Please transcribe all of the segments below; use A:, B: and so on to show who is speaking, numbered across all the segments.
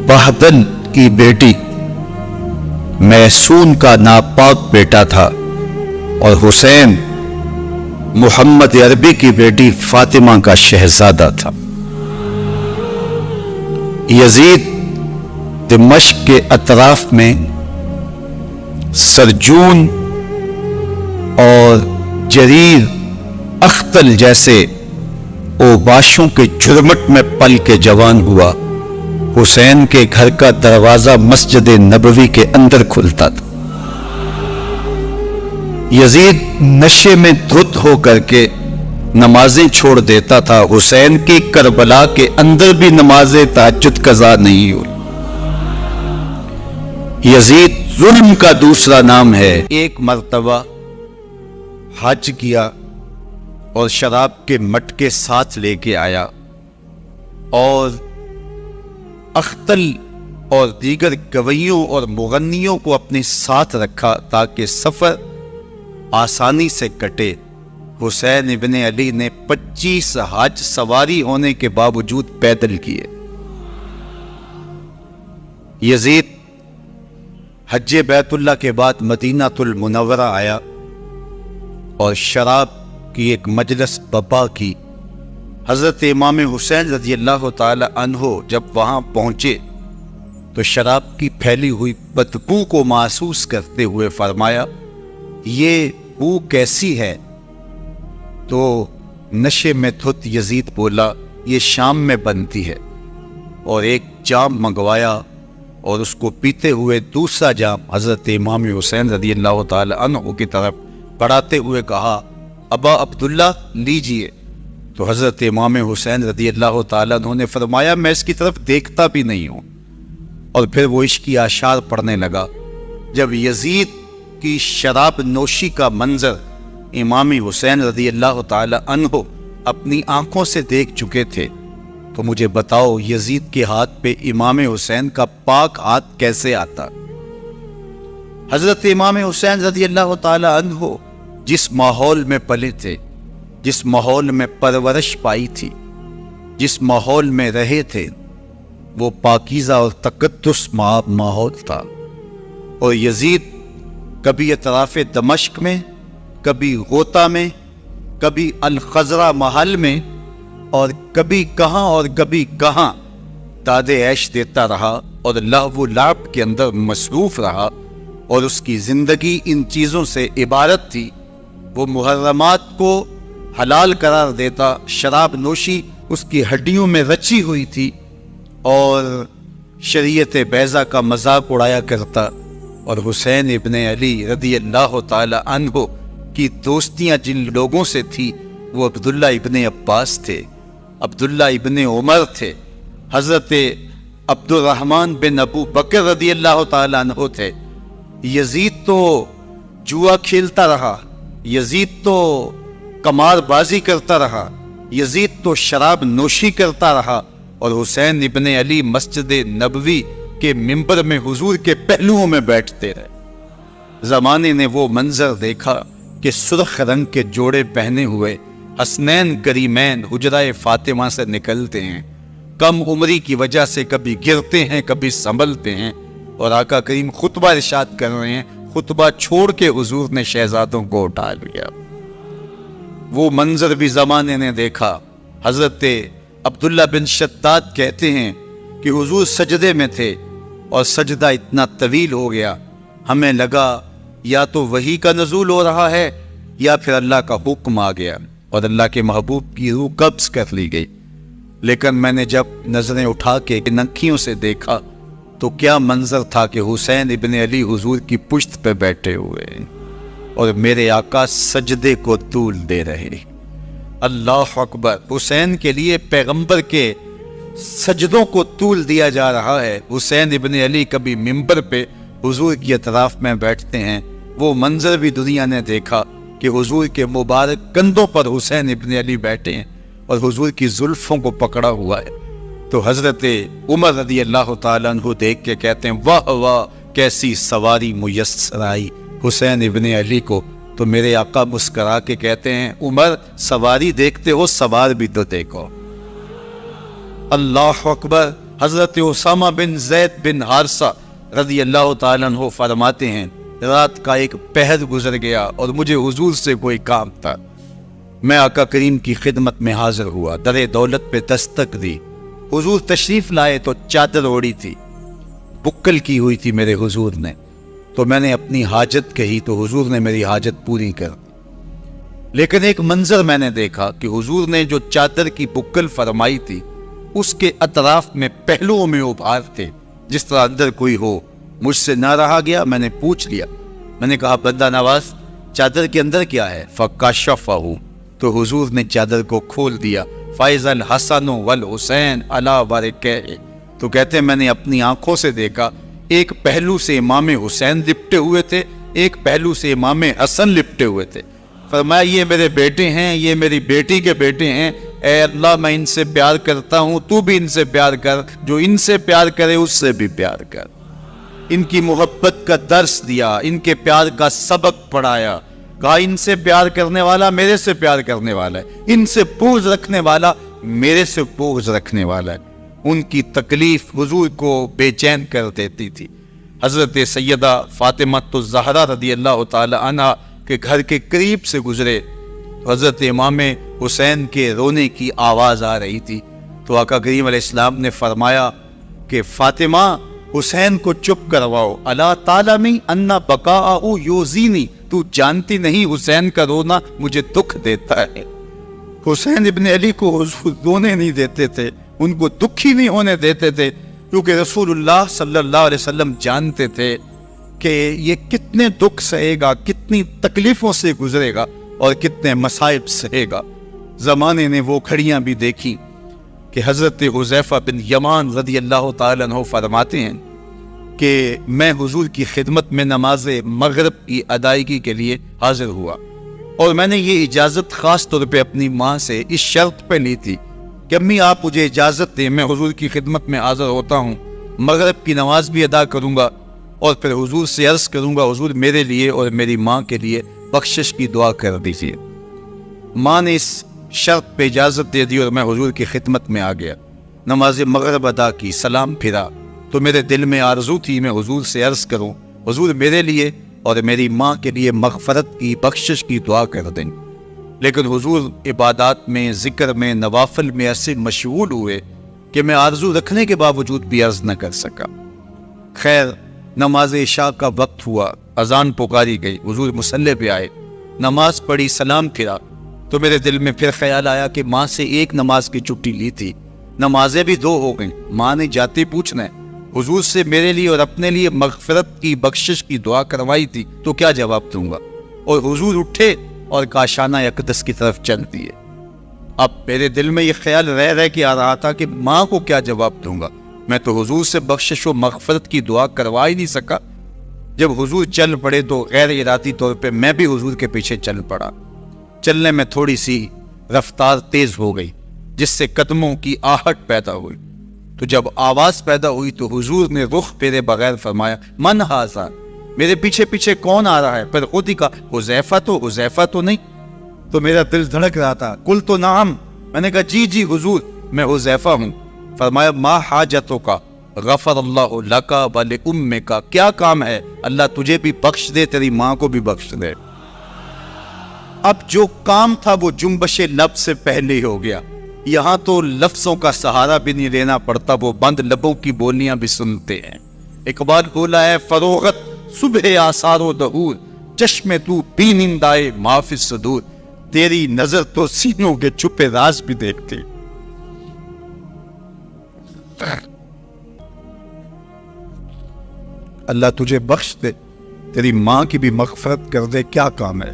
A: बहदल की बेटी मैसून का नापाक बेटा था और हुसैन मोहम्मद अरबी की बेटी फातिमा का शहजादा था। यजीद दिमश्क के अतराफ में सरजून और जरीर अख्तल जैसे ओबाशों के झुरमुट में पल के जवान हुआ। हुसैन के घर का दरवाजा मस्जिद नबवी के अंदर खुलता था। यजीद नशे में धुत होकर के नमाजें छोड़ देता था। हुसैन की करबला के अंदर भी नमाजें तहज्जुद कज़ा नहीं हुई। यजीद जुल्म का दूसरा नाम है। एक मर्तबा हज किया और शराब के मटके साथ लेके आया और अख्तल और दीगर गवैयों और मुगन्नियों को अपने साथ रखा ताकि सफर आसानी से कटे। हुसैन इब्ने अली ने 25 हज सवारी होने के बावजूद पैदल किए। यजीद हज बैतुल्लाह के बाद मदीनातुल मुनव्वरा आया और शराब की एक मजलिस बपा की। हजरत इमाम हुसैन रज़ियल्लाहु ताला अन्हो जब वहां पहुंचे तो शराब की फैली हुई बदबू को महसूस करते हुए फरमाया, ये बू कैसी है? तो नशे में धुत यजीद बोला, ये शाम में बनती है। और एक जाम मंगवाया और उसको पीते हुए दूसरा जाम हजरत इमाम हुसैन रज़ियल्लाहु ताला अन्हु की तरफ बढ़ाते हुए कहा, अबा अब्दुल्ला लीजिए। तो हजरत इमाम हुसैन रज़ियल्लाहु ताला अन्हु ने फरमाया, मैं इसकी तरफ देखता भी नहीं हूं। और फिर वो इश्की आशार पढ़ने लगा। जब यजीद की शराब नोशी का मंजर इमाम हुसैन रज़ियल्लाहु ताला अन्हु अपनी आंखों से देख चुके थे, तो मुझे बताओ यजीद के हाथ पे इमाम हुसैन का पाक हाथ कैसे आता? हजरत इमाम हुसैन रज़ियल्लाहु ताला अन्हु जिस माहौल में पले थे, जिस माहौल में परवरिश पाई थी, जिस माहौल में रहे थे, वो पाकीज़ा और तकद्दुस माहौल था। और यजीद कभी अतराफ़े दमश्क में, कभी गोता में, कभी अल-खज़रा महल में और कभी कहाँ और कभी कहाँ दादे ऐश देता रहा और लहव लाभ के अंदर मसरूफ़ रहा। और उसकी ज़िंदगी इन चीज़ों से इबारत थी। वो मुहर्रमात को हलाल करार देता, शराब नोशी उसकी हड्डियों में रची हुई थी और शरीयत बैज़ा का मजाक उड़ाया करता। और हुसैन इब्ने अली रज़ियल्लाहु ताला अन्हु की दोस्तियां जिन लोगों से थी वो अब्दुल्ला इब्ने अब्बास थे, अब्दुल्ला इब्ने उमर थे, हज़रत अब्दुर्रहमान बिन अबू बकर रज़ियल्लाहु ताला अन्हु थे। यजीद तो जुआ खेलता रहा, यजीद तो कमारबाजी करता रहा, यजीद तो शराब नोशी करता रहा और हुसैन इब्ने अली मस्जिद नबवी के मिंबर में हुजूर के पहलुओं में बैठते रहे। जमाने ने वो मंजर देखा कि सुर्ख रंग के जोड़े पहने हुए हसनैन करीमैन हुजराए फातिमा से निकलते हैं। कम उम्री की वजह से कभी गिरते हैं, कभी संभलते हैं और आका करीम खुतबा इरशाद कर रहे हैं। खुतबा छोड़ के हुजूर ने शहजादों को उठा लिया। वो मंजर भी जमाने ने देखा। हजरत अब्दुल्ला बिन शद्दाद कहते हैं कि हुजूर सजदे में थे और सजदा इतना तवील हो गया, हमें लगा या तो वही का नज़ूल हो रहा है या फिर अल्लाह का हुक्म आ गया और अल्लाह के महबूब की रूह कब्ज़ कर ली गई। लेकिन मैंने जब नजरें उठा के नखियों से देखा तो क्या मंजर था कि हुसैन इब्ने अली हुजूर की पुश्त पे बैठे हुए और मेरे आका सजदे को तूल दे रहे। अल्लाह अकबर। हुसैन के लिए पैगंबर के सजदों को तूल दिया जा रहा है। हुसैन इब्ने अली कभी मिंबर पे हुजूर की अतराफ में बैठते हैं। वो मंजर भी दुनिया ने देखा कि हुजूर के मुबारक कंधों पर हुसैन इब्ने अली बैठे हैं और हुजूर की जुल्फों को पकड़ा हुआ है। तो हजरत उमर रज़ियल्लाहु ताला अन्हु देख के कहते हैं, वाह वाह कैसी सवारी मुयस्सर आई हुसैन इब्ने अली को। तो मेरे आका मुस्करा के कहते हैं, उमर सवारी देखते हो, सवार भी तो देखो। अल्लाह अकबर। हजरत उसामा बिन जैद बिन हारसा रज़ी अल्लाह ताला अन्हु फरमाते हैं, रात का एक पहर गुजर गया और मुझे हुजूर से कोई काम था। मैं आका करीम की खिदमत में हाजिर हुआ, दरे दौलत पे दस्तक दी। हुजूर तशरीफ लाए तो चादर ओढ़ी थी, बुक्कल की हुई थी मेरे हुजूर ने। तो मैंने अपनी हाजत कही तो हुजूर ने मेरी हाजत पूरी कर दी। लेकिन एक मंजर मैंने देखा कि हुजूर ने जो चादर की बुक्कल फरमाई थी उसके अतराफ में पहलुओं में उभार थे, जिस तरह अंदर कोई हो। मुझसे ना रहा गया, मैंने पूछ लिया। मैंने कहा, बंदा नवाज, चादर के अंदर क्या है? फकाशफहू, तो हुजूर ने चादर को खोल दिया। फैज़ल हसन वल हुसैन अला वरके, तो कहते हैं मैंने अपनी आंखों से देखा, एक पहलू से इमाम हुसैन लिपटे हुए थे, एक पहलू से इमाम हसन लिपटे हुए थे। फरमाया, ये मेरे बेटे हैं, ये मेरी बेटी के बेटे हैं। ए अल्लाह, मैं इनसे प्यार करता हूं, तू भी इनसे प्यार कर, जो इनसे प्यार करे उससे भी प्यार कर। इनकी मोहब्बत का दर्स दिया, इनके प्यार का सबक पढ़ाया। कहा, इनसे प्यार करने वाला मेरे से प्यार करने वाला है, इनसे बोझ रखने वाला मेरे से बोझ रखने वाला है। उनकी तकलीफ हुजूर को बेचैन कर देती थी। हजरत सैयदा फातिमा तो ज़हरा रज़ी अल्लाह ताला अन्हा के घर के करीब से गुजरे, हजरत इमाम हुसैन के रोने की आवाज़ आ रही थी। तो आका करीम अलैहिस्सलाम ने फरमाया कि फातिमा, हुसैन को चुप करवाओ। अला तालमी अन्ना बकाअहु युज़ीनी, तू जानती नहीं हुसैन का रोना मुझे दुख देता है। हुसैन इब्न अली को हुजूर रोने नहीं देते थे, उनको दुखी नहीं होने देते थे, क्योंकि रसूलुल्लाह सल्लल्लाहु अलैहि वसल्लम जानते थे कि ये कितने दुख सहेगा, कितनी तकलीफों से गुजरेगा और कितने मसाइब सहेगा। ज़माने ने वो घड़ियाँ भी देखी कि हज़रत हुज़ैफ़ा बिन यमान रज़ी अल्लाह ताला अन्हु फरमाते हैं कि मैं हुजूर की खिदमत में नमाज मगरिब की अदायगी के लिए हाजिर हुआ, और मैंने ये इजाज़त ख़ास तौर पे अपनी माँ से इस शर्त पे ली थी कि अम्मी आप मुझे इजाज़त दें, मैं हुजूर की खिदमत में हाजिर होता हूँ, मगरिब की नमाज भी अदा करूँगा और फिर हुजूर से अर्ज़ करूँगा, हुजूर मेरे लिए और मेरी माँ के लिए बख्शिश की दुआ कर दीजिए। माँ ने इस शर्त पे इजाज़त दे दी और मैं हुजूर की खिदमत में आ गया। नमाज मगरिब अदा की, सलाम फिरा, तो मेरे दिल में आरज़ू थी मैं हुजूर से अर्ज़ करूँ, हुजूर मेरे लिए और मेरी माँ के लिए मग़फ़रत की, बख्शिश की दुआ कर दें। लेकिन हुजूर इबादत में, ज़िक्र में, नवाफिल में ऐसे मशगूल हुए कि मैं आरज़ू रखने के बावजूद भी अर्ज़ न कर सका। खैर, नमाज इशा का वक्त हुआ, अजान पुकारी गई, हुजूर मुसल्ले पे आए, नमाज पढ़ी, सलाम फिरा, तो मेरे दिल में फिर ख्याल आया कि माँ से एक नमाज की छुट्टी ली थी, नमाजें भी दो हो गई। माँ ने जाते पूछना है, हुजूर से मेरे लिए और अपने लिए मग़फ़िरत की, बख्शिश की दुआ करवाई थी, तो क्या जवाब दूंगा? और हुजूर उठे और काशाना अक़दस की तरफ चल दिए। अब मेरे दिल में ये ख्याल रह रह के आ रहा था कि माँ को क्या जवाब दूंगा, मैं तो हुजूर से बख्शिश व मग़फ़िरत की दुआ करवा ही नहीं सका। जब हुजूर चल पड़े तो गैर इरादी तौर पे मैं भी हुजूर के पीछे चल पड़ा। चलने में थोड़ी सी रफ्तार तेज हो गई, जिससे कदमों की आहट पैदा हुई। तो जब आवाज पैदा हुई तो हुजूर ने रुख फेरे बगैर फरमाया, मन हाज़ा, मेरे पीछे पीछे कौन आ रहा है? फिर खुद ही कहा, हुज़ैफ़ा तो नहीं। तो मेरा दिल धड़क रहा था। कुल तो नाम, मैंने कहा जी जी हुजूर, मैं हुज़ैफ़ा हूँ। फरमाया, मा हाजतों का गफ़रल्लाहु लका व लिउम्मिका, क्या काम है? अल्लाह तुझे भी बख्श दे, तेरी माँ को भी बख्श दे। अब जो काम था वो जुम्बशे लब से पहले ही हो गया। यहाँ तो लफ्जों का सहारा भी नहीं लेना पड़ता, वो बंद लबों की बोलियां भी सुनते हैं। इकबाल बोला है, फरोगत सुबह आसारो दहूर, चश्मे तू बीनिंदाए माफिस सदूर, तेरी नजर तो सीनों के छुपे राज भी देखती। अल्लाह तुझे बख्श दे, तेरी माँ की भी मग़फ़िरत कर दे, क्या काम है?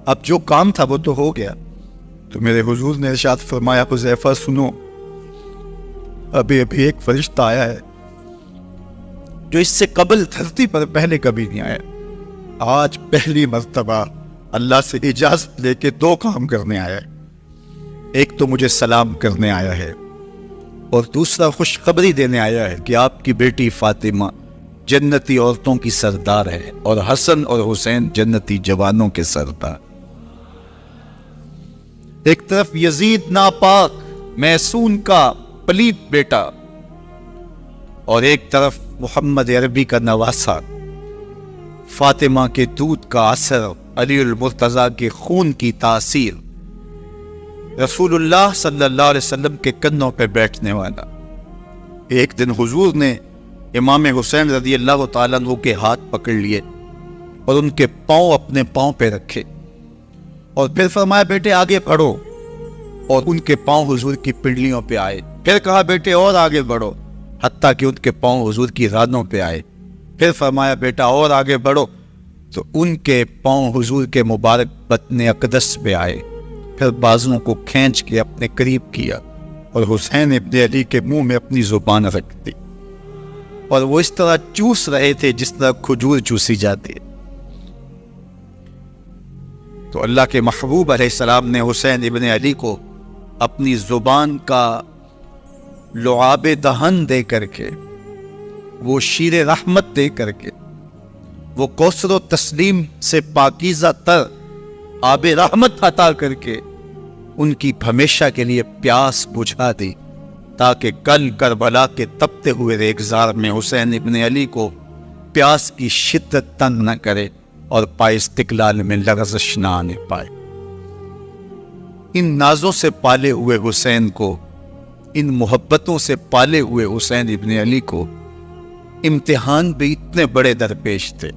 A: अब जो काम था वो तो हो गया। तो मेरे हुजूर ने इरशाद फरमाया, हुज़ैफ़ा सुनो, अभी अभी एक फरिश्ता आया है जो इससे कबल धरती पर पहले कभी नहीं आया। आज पहली मर्तबा अल्लाह से इजाज़त लेके दो काम करने आया है। एक तो मुझे सलाम करने आया है और दूसरा खुशखबरी देने आया है कि आपकी बेटी फातिमा जन्नती औरतों की सरदार है और हसन और हुसैन जन्नती जवानों के सरदार। एक तरफ यजीद नापाक, मैसून का पलीत बेटा, और एक तरफ मोहम्मद अरबी का नवासा, फातिमा के दूध का असर, अली मुर्तज़ा के खून की तासीर, रसूलुल्लाह सल्लल्लाहु अलैहि वसल्लम के कन्नों पे बैठने वाला। एक दिन हुजूर ने इमाम हुसैन रज़ी अल्लाह तआला अन्हु के हाथ पकड़ लिए और उनके पांव अपने पांव पे रखे और फिर फरमाया बेटे आगे बढ़ो, और उनके पांव हुजूर की पिंडलियों पे आए। फिर कहा बेटे और आगे बढ़ो, हत्ता कि उनके पांव हुजूर की रानों पे आए। फिर फरमाया बेटा और आगे बढ़ो, तो उनके पांव हुजूर के मुबारक बतन अक़दस पे आए। फिर बाजुओं को खींच के अपने करीब किया और हुसैन इब्ने अली के मुंह में अपनी जुबान रख दी, और वो इस तरह चूस रहे थे जिस तरह खजूर चूसी जाती है। तो अल्लाह के महबूब अलैहिस्सलाम ने हुसैन इब्ने अली को अपनी जुबान का लुआब दहन दे करके, वो शीर रहमत दे करके, वो कौसर तस्लीम से पाकीज़ा तर आब रहमत अता करके उनकी हमेशा के लिए प्यास बुझा दी, ताकि कल करबला के तपते हुए रेगजार में हुसैन इब्ने अली को प्यास की शिद्दत तंग न करे और पाए इस्तिकलाल में लग़ज़श न आने पाए। इन नाजों से पाले हुए हुसैन को, इन मोहब्बतों से पाले हुए हुसैन इब्ने अली को इम्तिहान भी इतने बड़े दरपेश थे।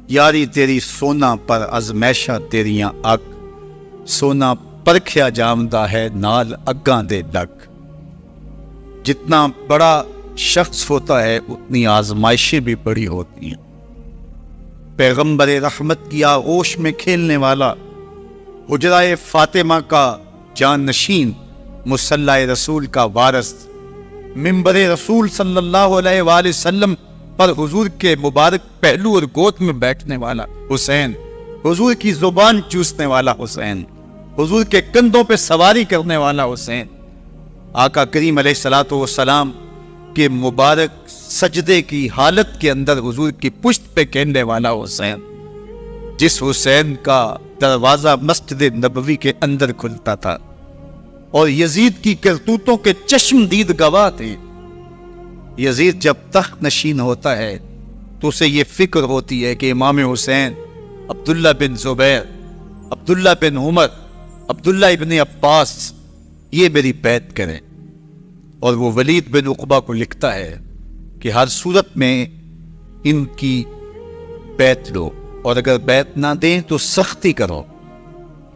A: यारी तेरी सोना पर अजमैशा तेरियां अग, सोना परख्या जामदा है नाल अग्गां दे लग। जितना बड़ा शख्स होता है उतनी आजमाइशें भी बड़ी होती हैं। पैगंबर रहमत की आगोश में खेलने वाला, हुजराए फातिमा का जानशीन, मुसल्ला रसूल का वारस, मिंबर रसूल सल्लल्लाहु अलैहि वसल्लम पर हुजूर के मुबारक पहलू और गोद में बैठने वाला हुसैन, हुजूर की जुबान चूसने वाला हुसैन, हुजूर के कंधों पे सवारी करने वाला हुसैन, आका करीम अलैहिस्सलातु वस्सलाम के मुबारक सजदे की हालत के अंदर हुजूर की पुश्त पे खेलने वाला हुसैन, जिस हुसैन का दरवाजा मस्जिद नबवी के अंदर खुलता था और यजीद की करतूतों के चश्मदीद गवाह थे। यजीद जब तख्त नशीन होता है तो उसे ये फिक्र होती है कि इमाम हुसैन, अब्दुल्ला बिन जुबैर, अब्दुल्ला बिन उमर, अब्दुल्ला इब्ने अब्बास ये मेरी बैत करें। और वो वलीद बिन उक़बा को लिखता है कि हर सूरत में इनकी बैत लो, और अगर बैत ना दें तो सख्ती करो।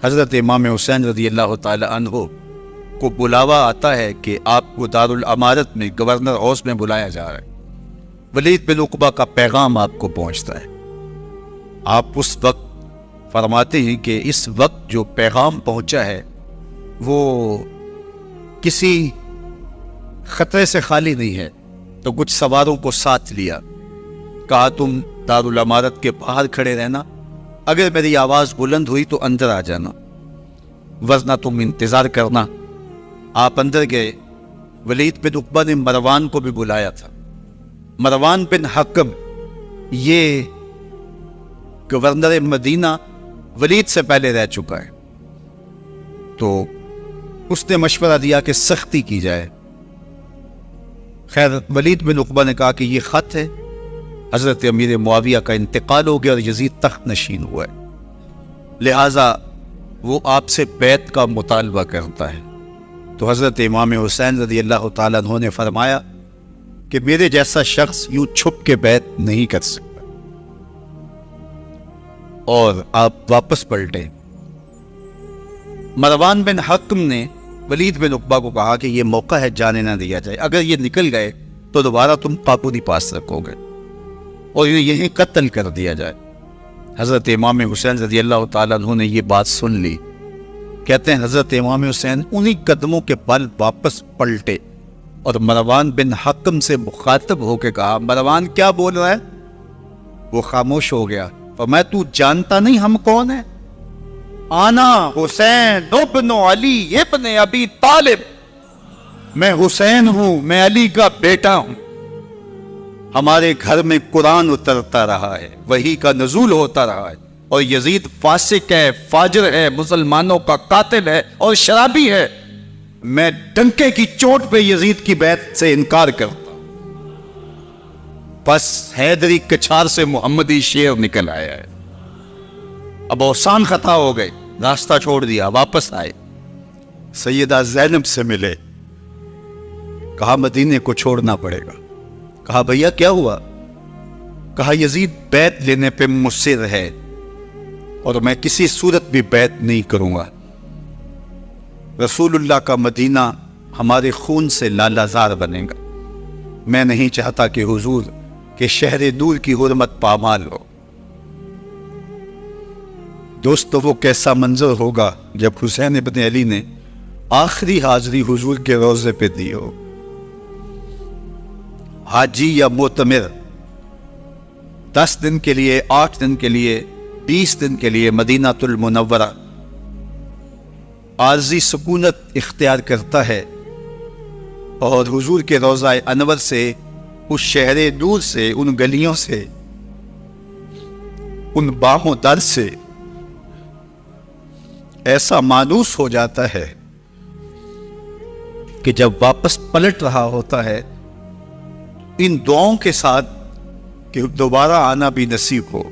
A: हजरत इमाम हुसैन रज़ी अल्लाह तआला अन्हु को बुलावा आता है कि आपको दारुल अमारत में गवर्नर हाउस में बुलाया जा रहा है। वलीद बिन उक़बा का पैगाम आपको पहुंचता है। आप उस वक्त फरमाते हैं कि इस वक्त जो पैगाम पहुंचा है वो किसी खतरे से खाली नहीं है। तो कुछ सवारों को साथ लिया, कहा तुम दारुल अमारत के बाहर खड़े रहना, अगर मेरी आवाज बुलंद हुई तो अंदर आ जाना, वरना तुम इंतजार करना। आप अंदर गए। वलीद बिन उक़बा ने मरवान को भी बुलाया था। मरवान बिन हकम ये गवर्नर मदीना वलीद से पहले रह चुका है, तो उसने मशवरा दिया कि सख्ती की जाए। खैर वलीद बिन उक़बा ने कहा कि ये खत है, हजरत अमीर मुआविया का इंतकाल हो गया और यजीद तख्त नशीन हुआ है, लिहाजा वो आपसे बैत का मुतालबा करता है। तो हजरत इमाम हुसैन रज़ी अल्लाह तआला अन्हु ने फरमाया कि मेरे जैसा शख्स यूं छुप के बैत नहीं कर सकता, और आप वापस पलटे। मरवान बिन हकम ने वलीद बिन उक़बा को कहा कि यह मौका है, जाने ना दिया जाए, अगर ये निकल गए तो दोबारा तुम काबू नहीं पा सकोगे और यहीं कत्ल कर दिया जाए। हजरत इमाम हुसैन रज़ी अल्लाह तआला अन्हु ने यह बात सुन ली। कहते हैं हजरत इमाम हुसैन उन्हीं कदमों के बल वापस पलटे और मरवान बिन हकम से मुखातब होकर कहा, मरवान क्या बोल रहा है? वो खामोश हो गया। फरमाया तू जानता नहीं हम कौन है? आना हुसैन इब्न अली इब्न अबी तालिब, मैं हुसैन हूं, मैं अली का बेटा हूं। हमारे घर में कुरान उतरता रहा है, वही का नज़ूल होता रहा है, और यजीद फासिक है, फाजिर है, मुसलमानों का कातिल है और शराबी है। मैं डंके की चोट पे यजीद की बैत से इनकार करता हूं। बस हैदरी कछार से मोहम्मदी शेर निकल आया है। अब औसान खता हो गए, रास्ता छोड़ दिया, वापस आए, सैयदा ज़ैनब से मिले, कहा मदीने को छोड़ना पड़ेगा। कहा भैया क्या हुआ? कहा यजीद बैत लेने पे मुस्सिर है और मैं किसी सूरत भी बैत नहीं करूंगा। रसूलुल्लाह का मदीना हमारे खून से लालाजार बनेगा। मैं नहीं चाहता कि हुजूर के शहर नूर की हुर्मत पामाल हो। दोस्तों, वो कैसा मंजर होगा जब हुसैन इब्न अली ने आखिरी हाजिरी हुजूर के रोजे पे दी हो। हाजी या मोतमिर 10 दिन के लिए, 8 दिन के लिए, 20 दिन के लिए मदीनातुल मुनव्वरा आरजी सुकूनत इख्तियार करता है और हुजूर के रोज़ा अनवर से, उस शहर नूर से, उन गलियों से, उन बाहों दर से ऐसा मानूस हो जाता है कि जब वापस पलट रहा होता है इन दुआओं के साथ कि दोबारा आना भी नसीब हो,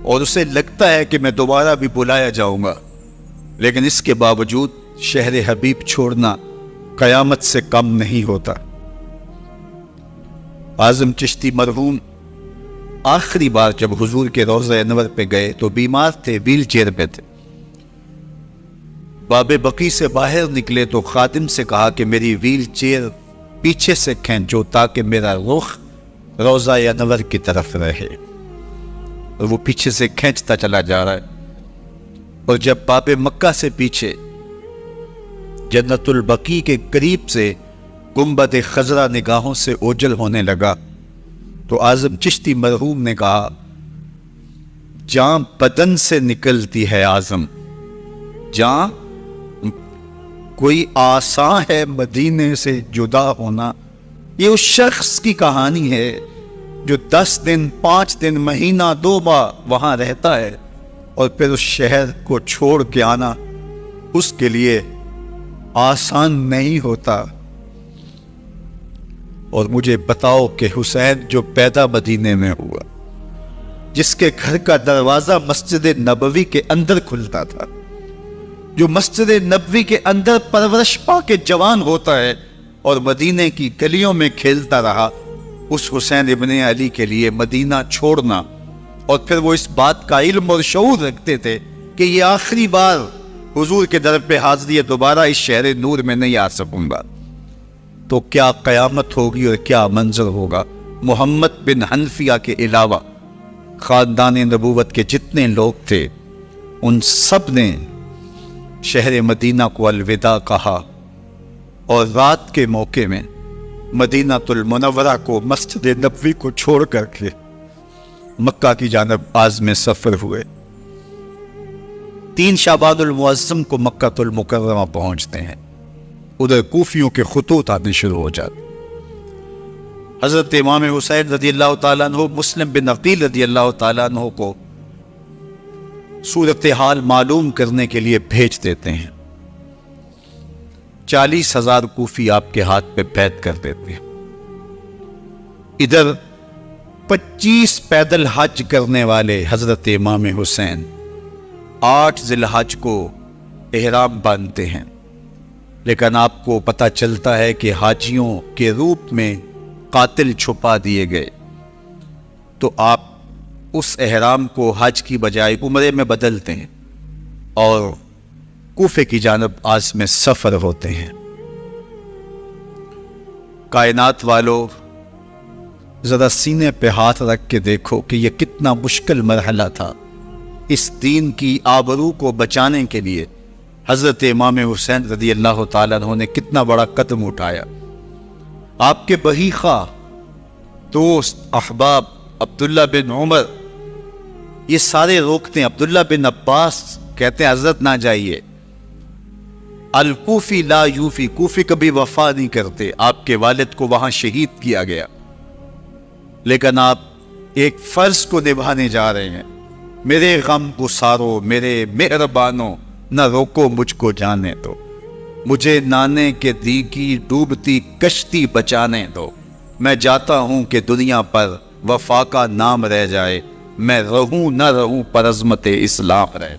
A: और उसे लगता है कि मैं दोबारा भी बुलाया जाऊंगा, लेकिन इसके बावजूद शहर हबीब छोड़ना कयामत से कम नहीं होता। आज़म चिश्ती मरहूम आखिरी बार जब हुजूर के रोज़े अनवर पे गए तो बीमार थे, व्हील चेयर पे थे। बाबे बकी से बाहर निकले तो खादिम से कहा कि मेरी व्हील चेयर पीछे से खींचो ताकि मेरा रुख रोज़ा अनवर की तरफ रहे। और वो पीछे से खींचता चला जा रहा है, और जब बाबे मक्का से पीछे जन्नतुल बकी के करीब से गुंबद खजरा निगाहों से ओझल होने लगा तो आज़म चिश्ती मरहूम ने कहा, जान बदन से निकलती है आज़म, जान कोई आसान है मदीने से जुदा होना। ये उस शख्स की कहानी है जो 10 दिन, 5 दिन, महीना, 2 माह वहां रहता है और फिर उस शहर को छोड़ के आना उसके लिए आसान नहीं होता। और मुझे बताओ कि हुसैन जो पैदा मदीने में हुआ, जिसके घर का दरवाजा मस्जिद नबवी के अंदर खुलता था, जो मस्जिद नबवी के अंदर परवरिश पा के जवान होता है और मदीने की गलियों में खेलता रहा, उस हुसैन इब्ने अली के लिए मदीना छोड़ना, और फिर वो इस बात का इल्म और शऊर रखते थे कि ये आखिरी बार हुजूर के दर पे हाजिरी है, दोबारा इस शहर नूर में नहीं आ सकूंगा, तो क्या कयामत होगी और क्या मंजर होगा। मोहम्मद बिन हनफिया के अलावा खानदान नबूवत के जितने लोग थे उन सब ने शहर मदीना को अलविदा कहा और रात के मौके में मदीनातुल मुनव्वरा को, मस्जिद नबवी को छोड़ करके मक्का की जानब आज़म सफर हुए। 3 शाबानुल मुअज़्ज़म को मक्कातुल मुकर्रमा पहुंचते हैं। उधर कूफियों के खुतूत आने शुरू हो जाते। हजरत इमाम हुसैन रज़ियल्लाहु ताला अन्हु मुस्लिम बिन अकील रज़ियल्लाहु ताला अन्हु को सूरत हाल मालूम करने के लिए भेज देते हैं। 40,000 कूफी आपके हाथ पे बैत कर देते हैं। इधर 25 पैदल हज करने वाले हजरत इमाम हुसैन 8 ज़िलहज को एहराम बांधते हैं, लेकिन आपको पता चलता है कि हाजियों के रूप में कातिल छुपा दिए गए, तो आप उस एहराम को हज की बजाय उम्रे में बदलते हैं और कूफे की जानब आज़म सफर होते हैं। कायनात वालों, जरा सीने पे हाथ रख के देखो कि यह कितना मुश्किल मरहला था। इस दीन की आबरू को बचाने के लिए हजरत इमाम हुसैन रज़ियल्लाहु ताला अन्हु ने कितना बड़ा कदम उठाया। आपके बहीखा दोस्त अहबाब अब्दुल्ला बिन उमर ये सारे रोकते हैं। अब्दुल्ला बिन अब्बास कहते हैं हजरत ना जाइए। अल कूफी ला यूफी, कूफी कभी वफा नहीं करते। आपके वालिद को वहां शहीद किया गया, लेकिन आप एक फर्ज को निभाने जा रहे हैं। मेरे गम गुसारो, मेरे मेहरबानो, न रोको मुझको जाने दो, मुझे नाने के दी की डूबती कश्ती बचाने दो। मैं जाता हूँ कि दुनिया पर वफा का नाम रह जाए, मैं रहूं न रहूं पर अज़मत इस्लाम रह।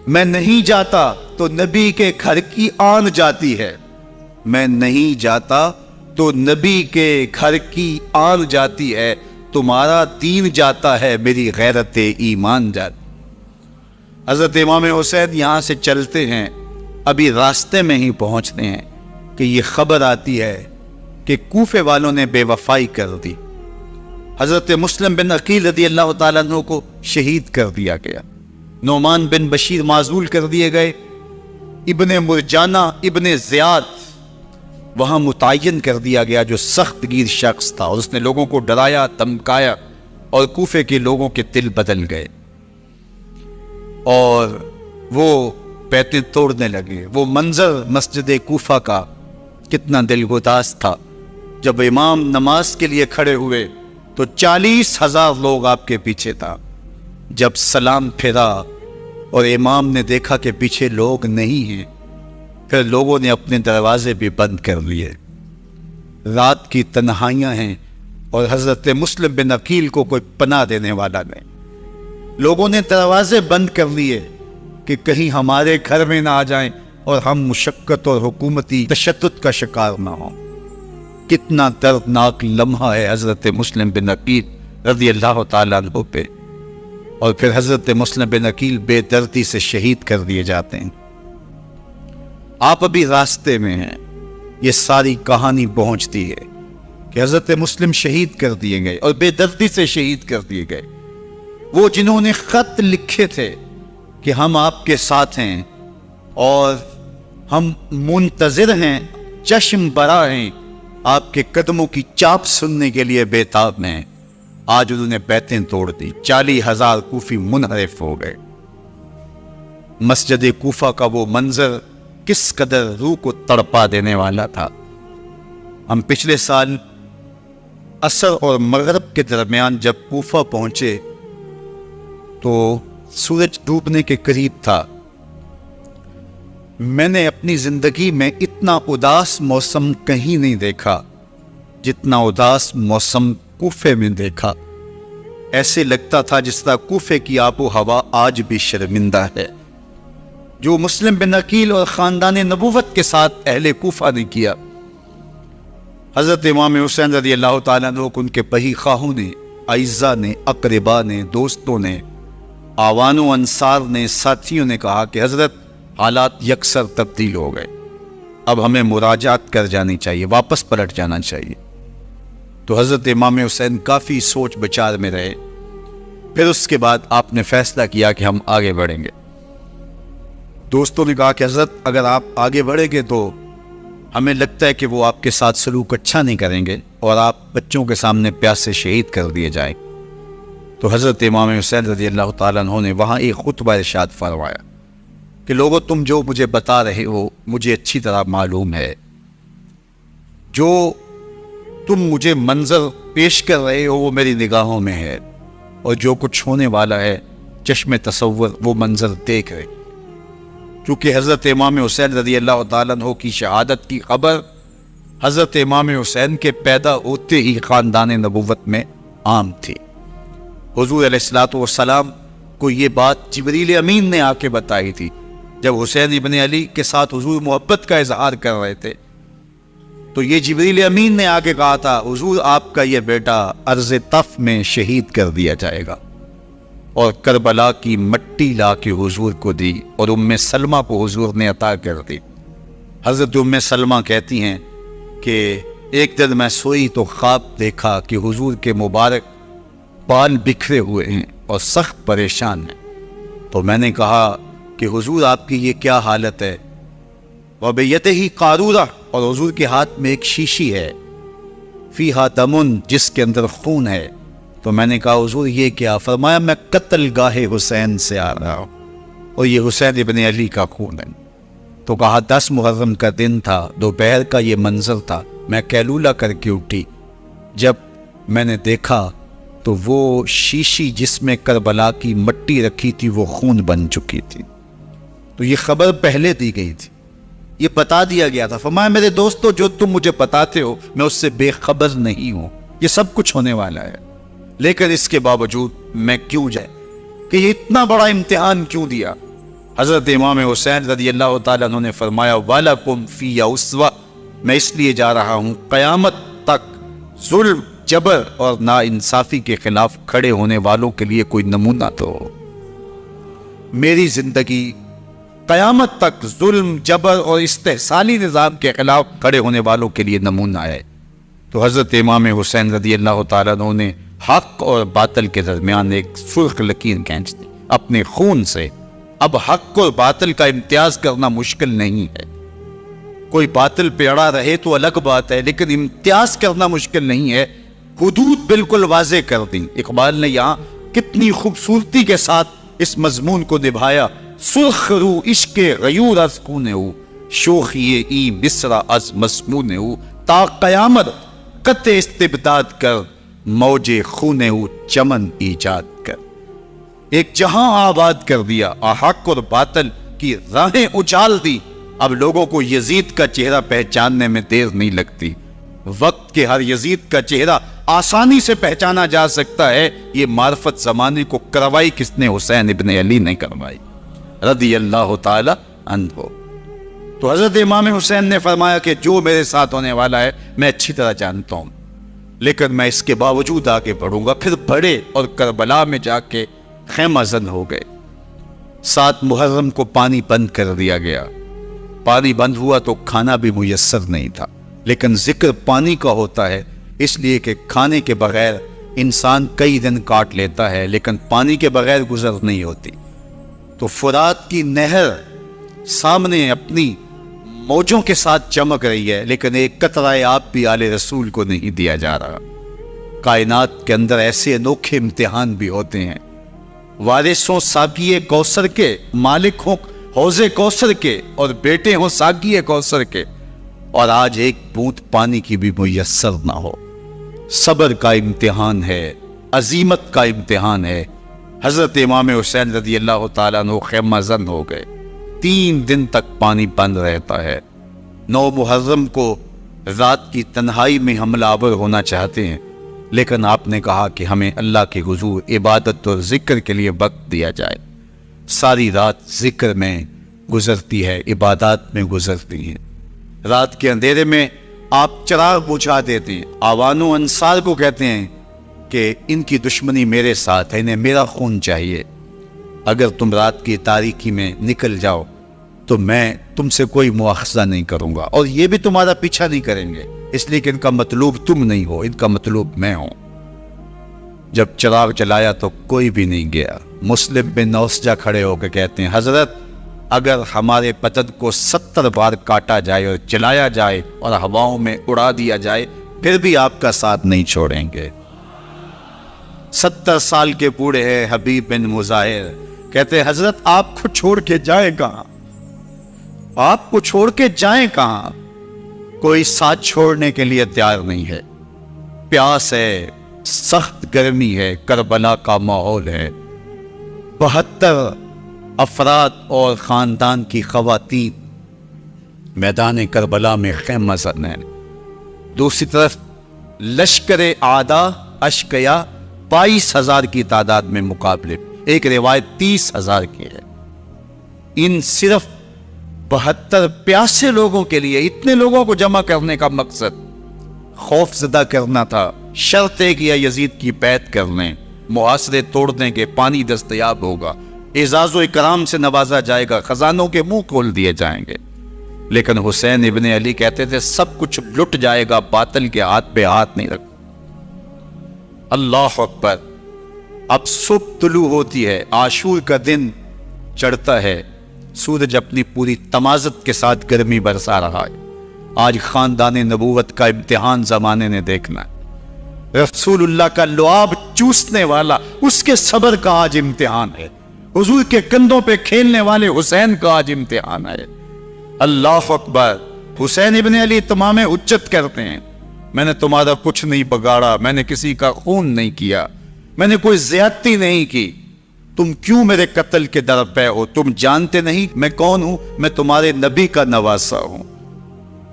A: मैं नहीं जाता तो नबी के घर की आन जाती है, मैं नहीं जाता तो नबी के घर की आन जाती है, तुम्हारा दीन जाता है मेरी गैरत ईमान जाती। हज़रत इमाम हुसैन यहाँ से चलते हैं, अभी रास्ते में ही पहुँचते हैं कि ये खबर आती है कि कूफे वालों ने बेवफाई कर दी। हज़रत मुस्लिम बिन अकील रज़ी अल्लाह ताला अन्हु को शहीद कर दिया गया, नोमान बिन बशीर माजूल कर दिए गए, इब्ने मुरजाना इब्ने ज़ियाद वहाँ मुतय्यन कर दिया गया जो सख्त गिर शख्स था, और उसने लोगों को डराया धमकाया और कूफे के लोगों के दिल बदल गए और वो बैतें तोड़ने लगे। वो मंजर मस्जिद कूफा का कितना दिलगुदास था। जब इमाम नमाज के लिए खड़े हुए तो 40,000 लोग आपके पीछे था। जब सलाम फेरा और इमाम ने देखा कि पीछे लोग नहीं हैं, फिर लोगों ने अपने दरवाजे भी बंद कर लिए। रात की तन्हाइयां हैं और हज़रत मुस्लिम बिन अकील को कोई पनाह देने वाला नहीं। लोगों ने दरवाजे बंद कर लिए कि कहीं हमारे घर में ना आ जाएं और हम मुशक्कत और हुकूमती तशद्दुद का शिकार ना हों। कितना दर्दनाक लम्हा है हज़रत मुस्लिम बिन अकील रज़ी अल्लाह ताला अन्हु पे। और फिर हज़रत मुस्लिम बिन अकील बेदर्दी से शहीद कर दिए जाते हैं। आप अभी रास्ते में हैं, ये सारी कहानी पहुंचती है कि हज़रत मुस्लिम शहीद कर दिए गए और बेदर्दी से शहीद कर दिए गए। वो जिन्होंने ख़त लिखे थे कि हम आपके साथ हैं और हम मुंतज़िर हैं, चश्म बरा हैं, आपके कदमों की चाप सुनने के लिए बेताब हैं, आज उन्होंने बैतें तोड़ दी। 40,000 कूफी मुनहरिफ हो गए। मस्जिद कूफा का वो मंजर किस कदर रूह को तड़पा देने वाला था। हम पिछले साल असर और मगरिब के दरमियान जब कूफा पहुंचे तो सूरज डूबने के करीब था। मैंने अपनी जिंदगी में इतना उदास मौसम कहीं नहीं देखा जितना उदास मौसम कूफे में देखा। ऐसे लगता था जिस तरह कूफे की आबो हवा आज भी शर्मिंदा है। जो मुस्लिम बिन अकील और ख़ानदान नबूवत के साथ अहले कूफा ने किया। हज़रत इमाम हुसैन रज़ी अल्लाह ताला अन्हु को उनके बही खाहों ने, आइज़ा ने, अक़रबा ने, दोस्तों ने, आवानो अंसार ने, साथियों ने कहा कि हज़रत हालात यकसर तब्दील हो गए, अब हमें मुराजात कर जानी चाहिए, वापस पलट जाना चाहिए। तो हज़रत इमाम हुसैन काफ़ी सोच विचार में रहे। फिर उसके बाद आपने फैसला किया कि हम आगे बढ़ेंगे। दोस्तों ने कहा कि हज़रत अगर आप आगे बढ़ेंगे तो हमें लगता है कि वो आपके साथ सलूक अच्छा नहीं करेंगे और आप बच्चों के सामने प्यास से शहीद कर दिए जाएं। तो हज़रत इमाम हुसैन रज़ी अल्लाह ताला अन्हु ने वहाँ एक खुतबा इरशाद फरमाया कि लोगों, तुम जो मुझे बता रहे हो मुझे अच्छी तरह मालूम है। जो तुम मुझे मंजर पेश कर रहे हो वो मेरी निगाहों में है, और जो कुछ होने वाला है चश्मे तसव्वुर वो मंजर देख रहे। क्योंकि हज़रत इमाम हुसैन रज़ी अल्लाह ताला अन्हु की शहादत की खबर हज़रत इमाम हुसैन के पैदा होते ही ख़ानदान नबूवत में आम थी। हुज़ूर अलैहिस्सलातु वस्सलाम को ये बात जिब्रील अमीन ने आके बताई थी जब हुसैन इब्ने अली के साथ हुज़ूर मोहब्बत का इजहार कर रहे थे। तो ये जिब्रील अमीन ने आके कहा था, हुज़ूर आपका ये बेटा अर्ज़ तफ में शहीद कर दिया जाएगा। और करबला की मट्टी ला के हुजूर को दी और उम्मे सलमा को हुजूर ने अता कर दी। हज़रत उम्मे सलमा कहती हैं कि एक दिन मैं सोई तो ख्वाब देखा कि हुजूर के मुबारक बाल बिखरे हुए हैं और सख्त परेशान हैं। तो मैंने कहा कि हुजूर आपकी ये क्या हालत है? वबयदिही कारूरा, और हुजूर के हाथ में एक शीशी है, फीहा दमुन, जिसके अंदर खून है। तो मैंने कहा हुजूर ये क्या? फरमाया मैं कत्ल गाहे हुसैन से आ रहा हूँ और ये हुसैन इब्ने अली का खून है। तो कहा 10 मुहर्रम का दिन था, दोपहर का ये मंजर था। मैं कैलूला करके उठी, जब मैंने देखा तो वो शीशी जिसमें करबला की मट्टी रखी थी वो खून बन चुकी थी। तो ये खबर पहले दी गई थी ये बता दिया गया था। फरमाया मेरे दोस्तों, जो तुम मुझे बताते हो मैं उससे बेखबर नहीं हूं, ये सब कुछ होने वाला है, लेकिन इसके बावजूद मैं क्यों जाए कि ये इतना बड़ा इम्तिहान क्यों दिया। हजरत इमाम हुसैन रज़ियल्लाहु ताला अन्हु ने फरमाया वलकुम फ़िया उस्वा, मैं इसलिए जा रहा हूं क़यामत तक जुल्म, जबर और नाइंसाफी के खिलाफ खड़े होने वालों के लिए कोई नमूना तो हो। मेरी जिंदगी क़यामत तक जुल्म, जबर और इस्तेहसाली निज़ाम के खिलाफ खड़े होने वालों के लिए नमूना है। तो हजरत इमाम हुसैन रज़ियल्लाहु ताला अन्हु ने हक और बातिल के दरमियान एक सुर्ख लकीर खींच दी अपने खून से। अब हक और बातिल का इम्तियाज करना मुश्किल नहीं है। कोई बातिल पे अड़ा रहे तो अलग बात है, लेकिन इम्तियाज करना मुश्किल नहीं है। हुदूद बिल्कुल वाज़े कर दी। इकबाल ने यहाँ कितनी खूबसूरती के साथ इस मजमून को निभाया। सुर्ख रू इश्के गयूर अज खूने हूँ, शोखिए ई मिसरा अज मस्मूने हूँ, ता कयामत कते इस्तिबदाद कर, मौजे खूने हूँ चमन ईजाद कर। एक जहां आबाद कर दिया, हक और बातिल की राहें उछाल दी। अब लोगों को यजीद का चेहरा पहचानने में देर नहीं लगती। वक्त के हर यजीद का चेहरा आसानी से पहचाना जा सकता है। ये मार्फत जमाने को करवाई किसने? हुसैन इब्ने अली ने करवाई रज़ियल्लाहु ताला अन्हु। तो हजरत इमाम हुसैन ने फरमाया कि जो मेरे साथ होने वाला है मैं अच्छी तरह जानता हूं, लेकिन मैं इसके बावजूद आगे बढ़ूंगा। फिर बढ़े और करबला में जाके खैमाजन हो गए। 7 मुहर्रम को पानी बंद कर दिया गया। पानी बंद हुआ तो खाना भी मुयस्सर नहीं था, लेकिन जिक्र पानी का होता है इसलिए कि खाने के बगैर इंसान कई दिन काट लेता है, लेकिन पानी के बगैर गुजर नहीं होती। तो फुरात की नहर सामने अपनी मौजों के साथ चमक रही है, लेकिन एक कतराए आप भी आले रसूल को नहीं दिया जा रहा। कायनात के अंदर ऐसे अनोखे इम्तिहान भी होते हैं। वारिसों साकिए कौसर के, मालिक हों हौजे कौसर के और बेटे हों साकिए कौसर के, और आज एक बूंद पानी की भी मुयस्सर ना हो। सब्र का इम्तिहान है, अजीमत का इम्तिहान है। हजरत इमाम हुसैन रज़ियल्लाहु ताला अन्हु खैमाजन हो गए। 3 दिन तक पानी बंद रहता है। 9 मुहर्रम को रात की तन्हाई में हमलावर होना चाहते हैं, लेकिन आपने कहा कि हमें अल्लाह के हुजूर इबादत और जिक्र के लिए वक्त दिया जाए। सारी रात जिक्र में गुजरती है, इबादत में गुजरती है। रात के अंधेरे में आप चिराग बुझा देते हैं। आवानो अंसार को कहते हैं कि इनकी दुश्मनी मेरे साथ है, इन्हें मेरा खून चाहिए। अगर तुम रात की तारीकी में निकल जाओ तो मैं तुमसे कोई मुआखजा नहीं करूंगा, और ये भी तुम्हारा पीछा नहीं करेंगे, इसलिए कि इनका मतलूब तुम नहीं हो, इनका मतलूब मैं हूं। जब चिराग जलाया तो कोई भी नहीं गया। मुस्लिम बिन नौसजा खड़े होकर कहते हैं, हजरत अगर हमारे बदन को 70 बार काटा जाए और जलाया जाए और हवाओं में उड़ा दिया जाए, फिर भी आपका साथ नहीं छोड़ेंगे। 70 साल के बूढ़े हैं हबीब बिन मुजाहिर, कहते हैं हजरत आपको छोड़ के जाए कहां, आपको छोड़ के जाए कहां? कोई साथ छोड़ने के लिए तैयार नहीं है। प्यास है, सख्त गर्मी है, करबला का माहौल है। 72 अफराद और खानदान की खवातीन मैदान करबला में खैमाजन है। दूसरी तरफ लश्कर आदा अशकया 22,000 की तादाद में मुकाबले, एक रिवायत 30,000 की है। इन सिर्फ 72 प्यासे लोगों के लिए इतने लोगों को जमा करने का मकसद खौफजदा करना था। शर्त एक या यजीद की बैत कर लें, मुहासरे तोड़ देंगे, पानी दस्तयाब होगा, एजाज़ो इकराम से नवाजा जाएगा, खजानों के मुंह खोल दिए जाएंगे। लेकिन हुसैन इब्ने अली कहते थे सब कुछ लुट जाएगा, बातिल के हाथ पे हाथ नहीं रख। अल्लाह अकबर। अब सुबह तुलू होती है, आशूर का दिन चढ़ता है, सूरज अपनी पूरी तमाजत के साथ गर्मी बरसा रहा है। आज खानदान नबूवत का इम्तिहान जमाने ने देखना है। रसूलुल्लाह का लुआब चूसने वाला, उसके सब्र का आज इम्तिहान है। हुजूर के कंधों पे खेलने वाले हुसैन का आज इम्तिहान है। अल्लाह अकबर। हुसैन इब्ने अली तमाम उच्चत करते हैं, मैंने तुम्हारा कुछ नहीं बगाड़ा, मैंने किसी का खून नहीं किया, मैंने कोई ज्यादती नहीं की। तुम क्यों मेरे कत्ल के दर पे हो? तुम जानते नहीं मैं कौन हूं? मैं तुम्हारे नबी का नवासा हूं।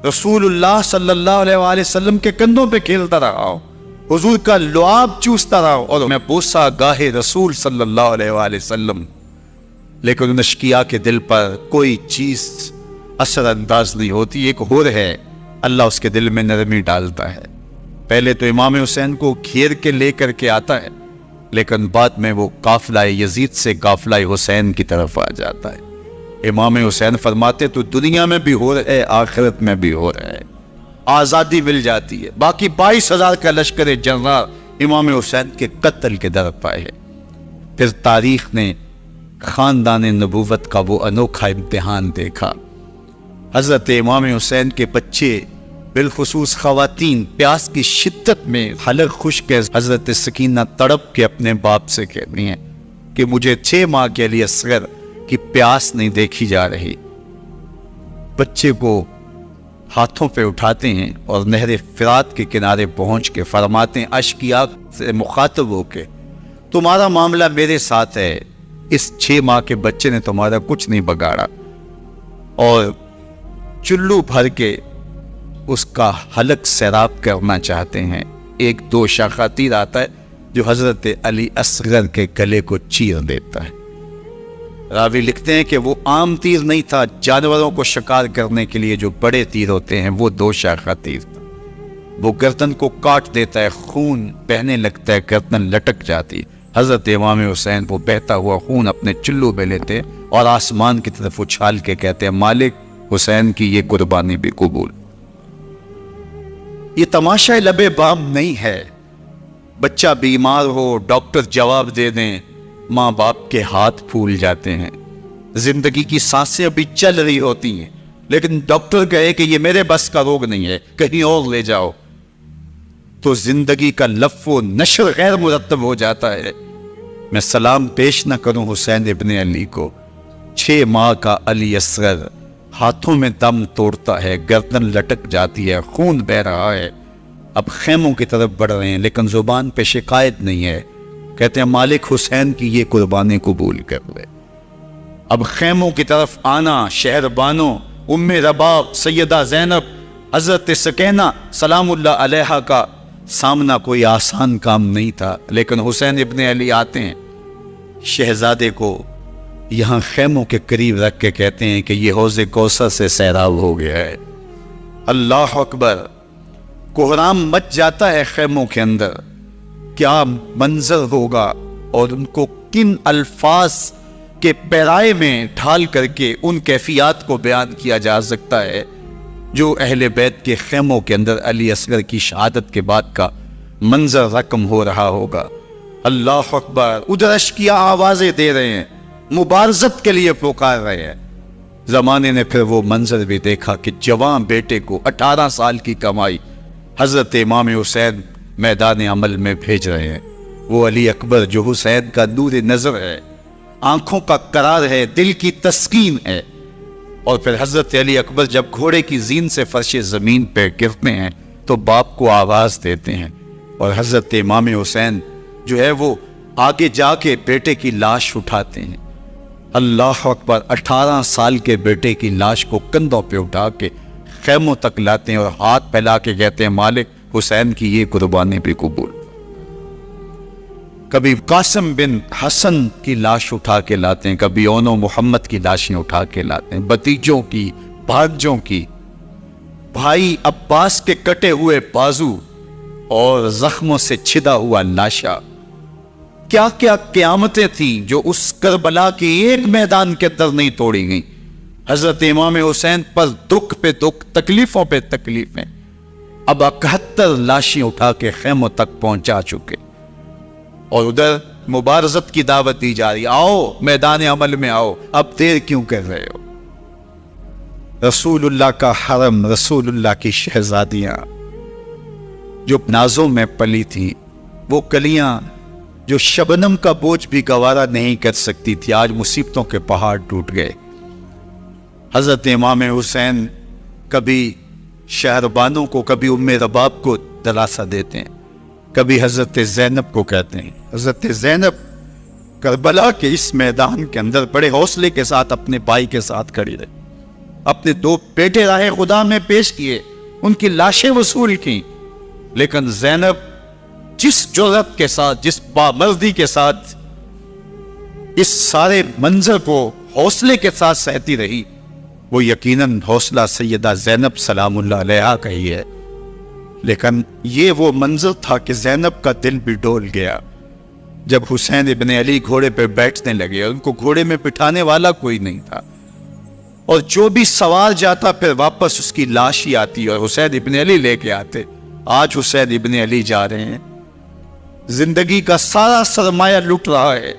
A: रसूलुल्लाह सल्लल्लाहु अलैहि वसल्लम के कंधों पे खेलता रहा हूं, हुजूर का लुआब चूसता रहा हूं, और मैं बोसा गाहे रसूल सल्लल्लाहु अलैहि वसल्लम। लेकिन उन अशकिया के दिल पर कोई चीज असरअंदाज नहीं होती। एक हुर है, अल्लाह उसके दिल में नरमी डालता है। पहले तो इमाम हुसैन को घेर के लेकर के आता है, लेकिन बाद में वो काफिला यजीद से काफिला हुसैन की तरफ आ जाता है। इमाम हुसैन फरमाते तो दुनिया में भी हो रहा है, आखिरत में भी हो रहा है, आज़ादी मिल जाती है। बाकी 22,000 का लश्कर जनरल इमाम हुसैन के कत्ल के दर पर है। फिर तारीख ने खानदान नबूवत का वो अनोखा इम्तिहान देखा। हजरत इमाम हुसैन के बच्चे, बिलखुसूस खवातीन, प्यास की शिद्दत में हलक खुश्क है। हजरत सकीना तड़प के अपने बाप से कहती हैं कि मुझे 6 माह के लिए असगर की प्यास नहीं देखी जा रही। बच्चे को हाथों पे उठाते हैं और नहर फिरात के किनारे पहुंच के फरमाते हैं अश्किया से मुखातब होके, तुम्हारा मामला मेरे साथ है, इस 6 माह के बच्चे ने तुम्हारा कुछ नहीं बगाड़ा। और चुल्लू भर के उसका हलक सैराब करना चाहते हैं। एक दोशा खातिर आता है जो हजरत अली असगर के गले को चीर देता है। रावी लिखते हैं कि वो आम तीर नहीं था, जानवरों को शिकार करने के लिए जो बड़े तीर होते हैं वो दोशा खातिर था। वो गर्दन को काट देता है, खून बहने लगता है, गर्दन लटक जाती। हजरत इमाम हुसैन वो बहता हुआ खून अपने चुल्लू में लेते और आसमान की तरफ उछाल के कहते हैं, मालिक हुसैन की ये कुर्बानी भी कबूल। ये तमाशा लबे बाम नहीं है। बच्चा बीमार हो, डॉक्टर जवाब दे दें, माँ बाप के हाथ फूल जाते हैं। जिंदगी की सांसें अभी चल रही होती हैं, लेकिन डॉक्टर कहे कि ये मेरे बस का रोग नहीं है, कहीं और ले जाओ, तो जिंदगी का लफ्ज़ो नशर गैर मुरत्तब हो जाता है। मैं सलाम पेश न करूं हुसैन इब्ने अली को। 6 माह का अली असगर हाथों में दम तोड़ता है, गर्दन लटक जाती है, खून बह रहा है। अब खेमों की तरफ बढ़ रहे हैं, लेकिन जुबान पे शिकायत नहीं है। कहते हैं मालिक हुसैन की ये कुर्बानी कबूल कर ले। अब खेमों की तरफ आना, शहरबानों, उम्मे रबाब, सैयदा ज़ैनब, हजरत सकैना सलामुल्लाह अलैहा का सामना कोई आसान काम नहीं था। लेकिन हुसैन इब्ने अली आते हैं, शहजादे को यहाँ खेमों के करीब रख के कहते हैं कि ये हौज़े कौसर से सैराब हो गया है। अल्लाह अकबर। कोहराम मच जाता है खेमों के अंदर। क्या मंजर होगा और उनको किन अल्फाज के पैराए में ढाल करके उन कैफियत को बयान किया जा सकता है जो अहले बैत के खेमों के अंदर अली असगर की शहादत के बाद का मंजर रकम हो रहा होगा। अल्लाह अकबर। उधर अशकिया आवाजें दे रहे हैं, मुबारजत के लिए पुकार रहे हैं। जमाने ने फिर वो मंजर भी देखा कि जवान बेटे को 18 साल की कमाई हजरत इमाम हुसैन मैदान अमल में भेज रहे हैं। वो अली अकबर जो हुसैन का नूर नजर है, आंखों का करार है, दिल की तस्कीन है। और फिर हजरत अली अकबर जब घोड़े की जीन से फर्श जमीन पे गिरते हैं तो बाप को आवाज देते हैं, और हजरत इमाम हुसैन जो है वो आगे जाके बेटे की लाश उठाते हैं। अल्लाह अकबर। 18 साल के बेटे की लाश को कंधों पे उठा के खेमों तक लाते हैं और हाथ फैला के कहते हैं मालिक हुसैन की ये कुर्बानी भी कबूल। कभी कासिम बिन हसन की लाश उठा के लाते हैं, कभी ओनो मोहम्मद की लाशें उठा के लाते हैं, भतीजों की, भांजों की, भाई अब्बास के कटे हुए बाजू और जख्मों से छिदा हुआ लाशा। क्या क्या क़यामतें थी जो उस करबला के एक मैदान के अंदर नहीं तोड़ी गई। हजरत इमाम हुसैन पर दुख पे दुख, तकलीफों पे तकलीफें। अब 71 लाशें उठा के खेमों तक पहुंचा चुके, और उधर मुबारजत की दावत दी जा रही, आओ मैदान अमल में आओ, अब देर क्यों कर रहे हो। रसूलुल्लाह का हरम, रसूलुल्लाह की शहजादियां जो नाजों में पली थी, वो कलियां जो शबनम का बोझ भी गवारा नहीं कर सकती थी, आज मुसीबतों के पहाड़ टूट गए। हजरत इमाम हुसैन कभी शहरबानों को, कभी उम्मे रबाब को दिलासा देते हैं, कभी हजरत ज़ैनब को कहते हैं। हजरत ज़ैनब करबला के इस मैदान के अंदर बड़े हौसले के साथ अपने भाई के साथ खड़ी रही। अपने 2 बेटे राहे खुदा में पेश किए, उनकी लाशें वसूल की, लेकिन ज़ैनब जिस जुर्रत के साथ, जिस बामर्दी के साथ इस सारे मंजर को हौसले के साथ सहती रही, वो यकीनन हौसला सैयदा ज़ैनब सलामुल्लाह अलैहा का ही है। लेकिन ये वो मंजर था कि ज़ैनब का दिल भी डोल गया जब हुसैन इब्ने अली घोड़े पर बैठने लगे। उनको घोड़े में बिठाने वाला कोई नहीं था, और जो भी सवार जाता फिर वापस उसकी लाश ही आती और हुसैन इब्ने अली लेके आते। आज हुसैन इब्ने अली जा रहे हैं, जिंदगी का सारा सरमाया लुट रहा है।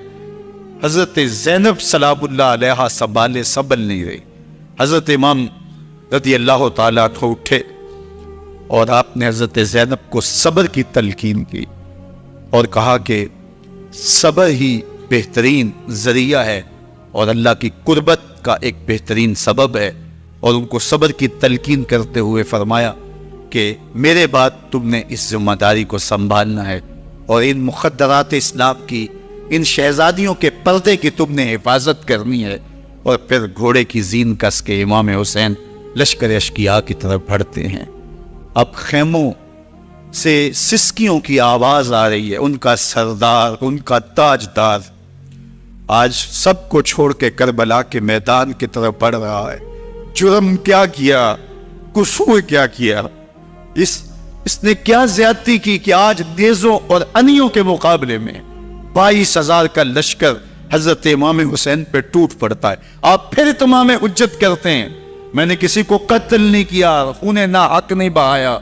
A: हजरत ज़ैनब सलामुल्लाह अलैहा संभाले संभल नहीं रही। हजरत इमाम रज़ी अल्लाह ताला को उठे और आपने हजरत ज़ैनब को सब्र की तलकीन की और कहा कि सब्र ही बेहतरीन जरिया है और अल्लाह की कुर्बत का एक बेहतरीन सबब है। और उनको सब्र की तलकीन करते हुए फरमाया कि मेरे बाद तुमने इस जिम्मेदारी को संभालना है और इन मुक़द्दरात इस्लाम की, इन शहजादियों के पर्दे की तुमने हिफाजत करनी है। और फिर घोड़े की जीन कस के इमाम हुसैन लश्कर अश्किया की तरफ बढ़ते हैं। अब खेमों से सिसकियों की आवाज आ रही है। उनका सरदार, उनका ताजदार आज सबको छोड़ के करबला के मैदान की तरफ बढ़ रहा है। जुर्म क्या किया, कुसूर क्या किया, इसने क्या ज्यादती की कि आज नेज़ों और अनियों के मुकाबले में 22,000 का लश्कर हजरत इमाम हुसैन पे टूट पड़ता है। आप फिर इत्माम हुज्जत करते हैं, मैंने किसी को कत्ल नहीं किया, खून ना हक नहीं बहाया,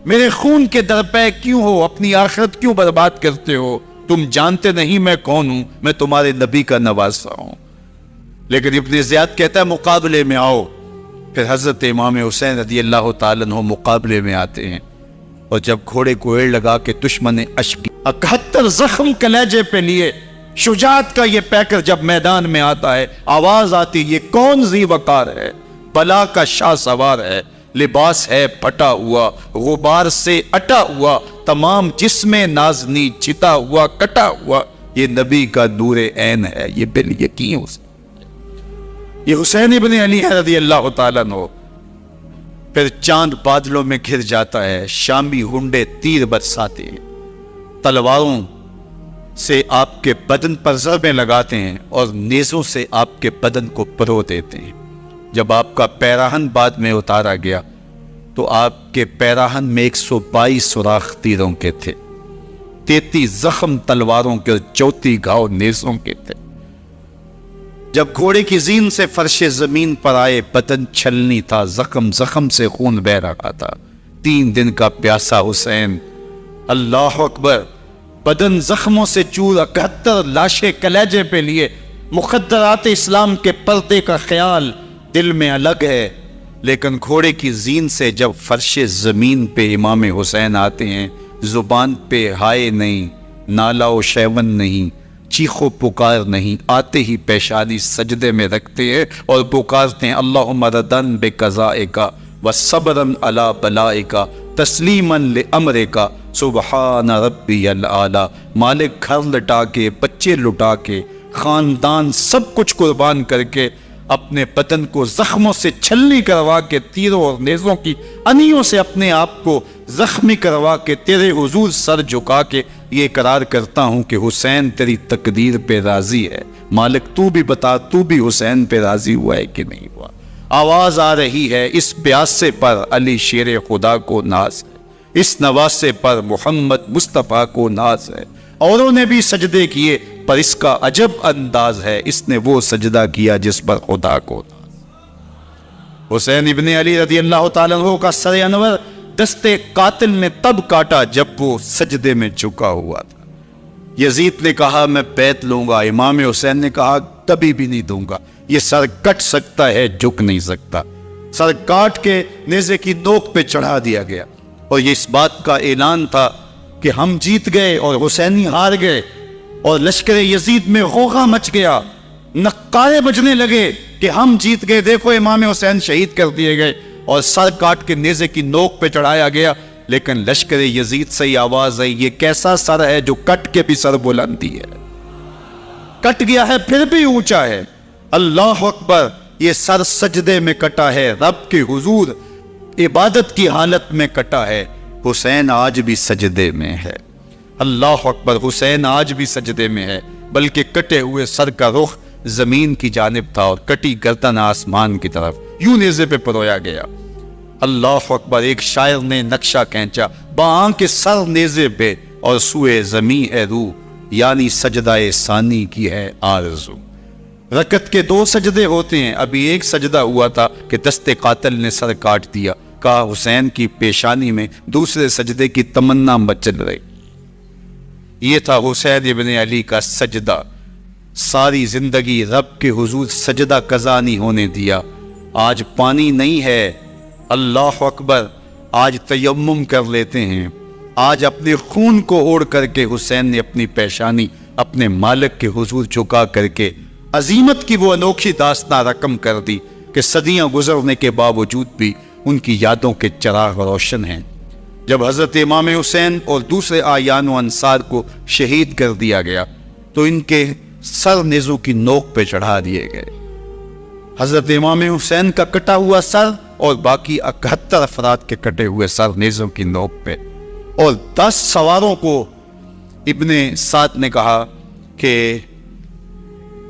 A: मेरे खून के दरपे क्यों हो, अपनी आखिरत क्यों बर्बाद करते हो, तुम जानते नहीं मैं कौन हूं, मैं तुम्हारे नबी का नवासा हूं। लेकिन इब्न ज़ियाद कहता है मुकाबले में आओ। फिर हजरत इमाम हुसैन रज़ी अल्लाह ताला अन्हु मुकाबले में आते हैं और जब घोड़े को एड़ लगा के दुश्मन अश्की 71 जख्म कलेजे पे लिए, शुजात का ये पैकर जब मैदान में आता है, आवाज आती ये कौन ज़ी वकार है, बला का शाह सवार है, लिबास है फटा हुआ, गुबार से अटा हुआ, तमाम जिस्मे नाजनी चिता हुआ कटा हुआ, ये नबी का नूरे ऐन है, ये बिल यकीन ये हुसैन इब्ने अली है रज़ी अल्लाह ताला अन्हु। फिर चांद बादलों में घिर जाता है, शामी हुंडे तीर बरसाते हैं, तलवारों से आपके बदन पर ज़रबें लगाते हैं और नेज़ों से आपके बदन को परो देते हैं। जब आपका पैराहन बाद में उतारा गया तो आपके पैराहन में 122 सुराख तीरों के थे, 33 जख्म तलवारों के, 34 घाव नेज़ों के थे। जब घोड़े की जीन से फर्शे जमीन पर आए, बदन छलनी था, जख्म जख्म से खून बह रहा था। 3 दिन का प्यासा हुसैन, अल्लाह अकबर, बदन जख्मों से चूर, 71 लाशें कलेजे पे लिए, मुक़द्दरात इस्लाम के पर्दे का ख्याल दिल में अलग है। लेकिन घोड़े की जीन से जब फर्शे जमीन पे इमाम हुसैन आते हैं, जुबान पे हाय नहीं, नाला व शैवन नहीं, चीखो पुकार नहीं, आते ही पेशानी सजदे में रखते हैं और पुकारते हैं अल्लाहुम्मा रदन बेक़ज़ाइका व सब्रन अला बलाइका तस्लीमन ले अमरिका सुबहान रब्बियल आला। मालिक घर लुटा के, बच्चे लुटा के, खानदान सब कुछ कुर्बान करके, अपने बदन को जख्मों से छलनी करवा के, तीरों और नेज़ों की अनियों से अपने आप को जख्मी करवा के, तेरे हुजूर सर झुका के ये करार करता हूं कि हुसैन तेरी तकदीर पे राजी है। मालिक तू भी बता, तू भी हुसैन पे राजी हुआ है कि नहीं हुआ। आवाज आ रही है, इस प्यासे पर अली शेर खुदा को नाज है, इस नवासे पर मोहम्मद मुस्तफ़ा को नाज है। औरों ने भी सजदे किए पर इसका अजब अंदाज है, इसने वो सजदा किया जिस पर खुदा को नाज। हुसैन इब्ने अली रज़ी अल्लाह ताला अन्हु का सर अनवर दस्ते कातिल ने तब काटा जब वो सजदे में झुका हुआ था। यजीद ने कहा मैं बैत लूंगा, इमाम हुसैन ने कहा कभी भी नहीं दूंगा, ये सर कट सकता है, झुक नहीं सकता। सर काट के नेज़े की नोक पे चढ़ा दिया गया और ये इस बात का ऐलान था कि हम जीत गए और हुसैनी हार गए। और लश्कर यजीद में गौगा मच गया, नक्कारे बजने लगे कि हम जीत गए, देखो इमाम हुसैन शहीद कर दिए गए, और सर काट के नेज़े की नोक पे चढ़ाया गया। लेकिन लश्कर यजीद से ही आवाज आई, ये कैसा सर है जो कट के भी सर बुलंदी है। कट गया है फिर भी ऊंचा है। अल्लाह अकबर, ये सर सजदे में कटा है, रब के हुजूर इबादत की हालत में कटा है। हुसैन आज भी सजदे में है। अल्लाह अकबर, हुसैन आज भी सजदे में है, बल्कि कटे हुए सर का रुख जमीन की जानिब था और कटी गर्दन आसमान की तरफ, यूं नेज़े पे परोया गया। अल्लाह अकबर, एक शायर ने नक्शा खींचा, बां के सर नेज़े पे और सुए जमी है रूह, यानी सजदाए सानी की है आरज़ू। रकत के 2 सजदे होते हैं, अभी एक सजदा हुआ था कि दस्ते कातिल ने सर काट दिया। कहा हुसैन की पेशानी में दूसरे सजदे की तमन्ना मचल रही। ये था हुसैन इब्ने अली का सजदा। सारी जिंदगी रब के हुजूर सजदा कज़ा नहीं होने दिया। आज पानी नहीं है, अल्लाह अकबर, आज तयम्मुम कर लेते हैं। आज अपने खून को ओढ़ करके हुसैन ने अपनी पेशानी अपने मालिक के हुजूर झुका करके अजीमत की वो अनोखी दास्तां रकम कर दी कि सदियां गुजरने के बावजूद भी उनकी यादों के चिराग रोशन हैं। जब हजरत इमाम हुसैन और दूसरे आयान व अंसार को शहीद कर दिया गया तो इनके सर नेज़ों की नोक पे चढ़ा दिए गए। हजरत इमाम हुसैन का कटा हुआ सर और बाकी 71 अफराद के कटे हुए सर नेज़ों की नोक पे, और 10 सवारों को इब्ने साद ने कहा कि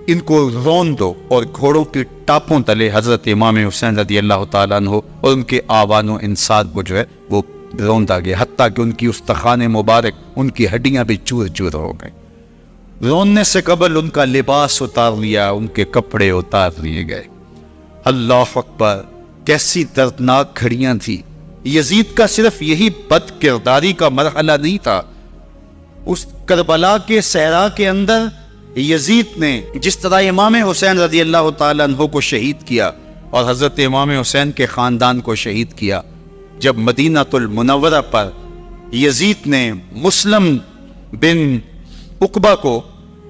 A: इनको रौन दो, और घोड़ों की टापों तले हजरत इमाम हुसैन रज़ी अल्लाह ताला अन्हु और उनके आवानो इंसाद को जो है वो रौंदा गया, हत्ता कि उनकी उस्तखान मुबारक, उनकी हड्डियां भी चूर चूर हो गई। रोनने से कबल उनका लिबास उतार लिया, उनके कपड़े उतार लिए गए। अल्लाह अकबर, कैसी दर्दनाक घड़ियां थी। यजीद का सिर्फ यही बद किरदारी का मरहला नहीं था। उस करबला के सहरा के अंदर यजीद ने जिस तरह इमाम हुसैन रज़ी अल्लाह ताला अन्हु को शहीद किया और हजरत इमाम हुसैन के खानदान को शहीद किया, जब मदीनातुल मुनव्वरा पर यजीद ने मुस्लिम बिन उकबा को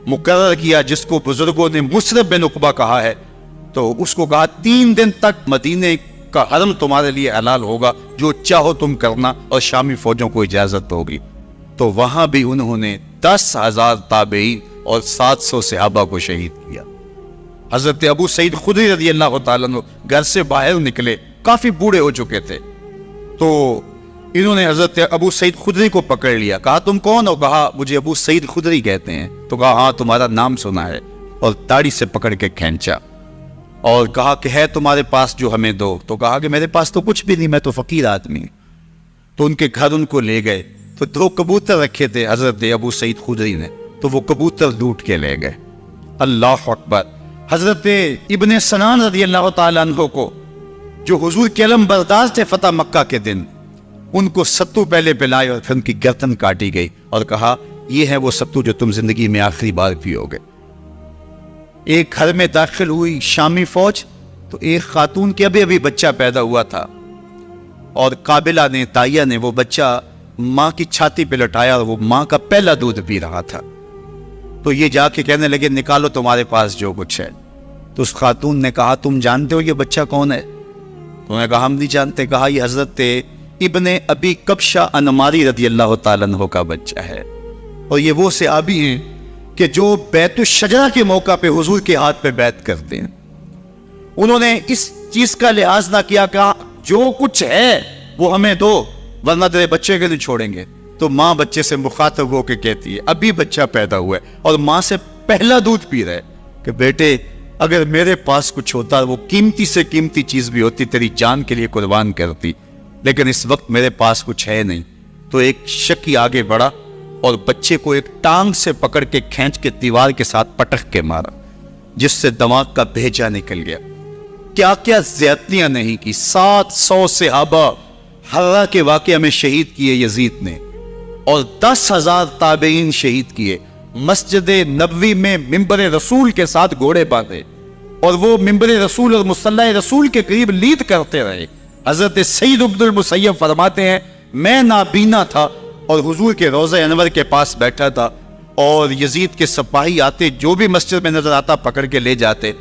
A: मुकर्रर किया, जिसको बुजुर्गों ने मुसरब बिन उकबा कहा है, तो उसको कहा 3 दिन तक मदीने का हरम तुम्हारे लिए हलाल होगा, जो चाहो तुम करना और शामी फौजों को इजाजत होगी। तो वहां भी उन्होंने 10,000 ताबईन और 700 सहाबा को शहीद किया। हजरत अबू सईद खुदरी रज़ी अल्लाह ताला अन्हु घर से बाहर निकले, काफी बूढ़े हो चुके थे, तो इन्होंने हजरत अबू सईद खुदरी को पकड़ लिया। कहा तुम कौन हो? कहा मुझे अबू सईद खुदरी कहते हैं। तो कहा हाँ तुम्हारा नाम सुना है, और दाढ़ी से पकड़ के खींचा और कहा कि है तुम्हारे पास जो हमें दो। तो कहा कि मेरे पास तो कुछ भी नहीं, मैं तो फकीर आदमी। तो उनके घर उनको ले गए, तो 2 कबूतर रखे थे हजरत अबू सईद खुदरी ने, तो वो कबूतर लूट के ले गए। अल्लाह अकबर, हजरत इब्ने सनान रज़ी अल्लाह ताला अन्हु को जो हुजूर के अलम बरदार थे फतह मक्का के दिन, उनको सत्तू पहले पिलाए और फिर उनकी गर्दन काटी गई और कहा यह है वो सत्तू जो तुम जिंदगी में आखिरी बार पियोगे। एक घर में दाखिल हुई शामी फौज, तो एक खातून के अभी अभी बच्चा पैदा हुआ था और काबिला ने, ताइया ने वो बच्चा माँ की छाती पे लटाया और वो माँ का पहला दूध पी रहा था। तो ये जाके कहने लगे निकालो तुम्हारे पास जो कुछ है। तो उस खातून ने कहा तुम जानते हो ये बच्चा कौन है? तो उन्होंने कहा हम नहीं जानते। कहा ये हजरत इब्ने अबी कब्शा अनमारी रज़ी अल्लाह ताला अन्हु का बच्चा है, और ये वो सहाबी हैं कि जो बैतुश शजरा के मौका पे हुजूर के हाथ पे बैत करते हैं। उन्होंने इस चीज का लिहाज ना किया, कहा जो कुछ है वो हमें दो, वरना तेरे बच्चे के लिए छोड़ेंगे। तो माँ बच्चे से मुखातब होकर कहती है, अभी बच्चा पैदा हुआ है और माँ से पहला दूध पी रहा है, कि बेटे अगर मेरे पास कुछ होता, वो कीमती से कीमती चीज भी होती, तेरी जान के लिए कुर्बान करती, लेकिन इस वक्त मेरे पास कुछ है नहीं। तो एक शकी आगे बढ़ा और बच्चे को एक टांग से पकड़ के खींच के दीवार के साथ पटक के मारा, जिससे दिमाग का भेजा निकल गया। क्या क्या ज्यादतियां नहीं की। 700 सहाबा हर्रा के वाकया में शहीद किए यजीद ने, और 10,000 ताबईन शहीद किए। मस्जिद नबवी में मिंबर रसूल के साथ घोड़े बांधे, और वो मिंबर रसूल और मुसल्ला रसूल के करीब लीद करते रहे। हजरत सईद इब्नुल मुसय्यब फरमाते हैं मैं नाबीना था और हुजूर के रोज़े अनवर के पास बैठा था, और यजीद के सिपाही आते, जो भी मस्जिद में नजर आता पकड़ के ले जाते,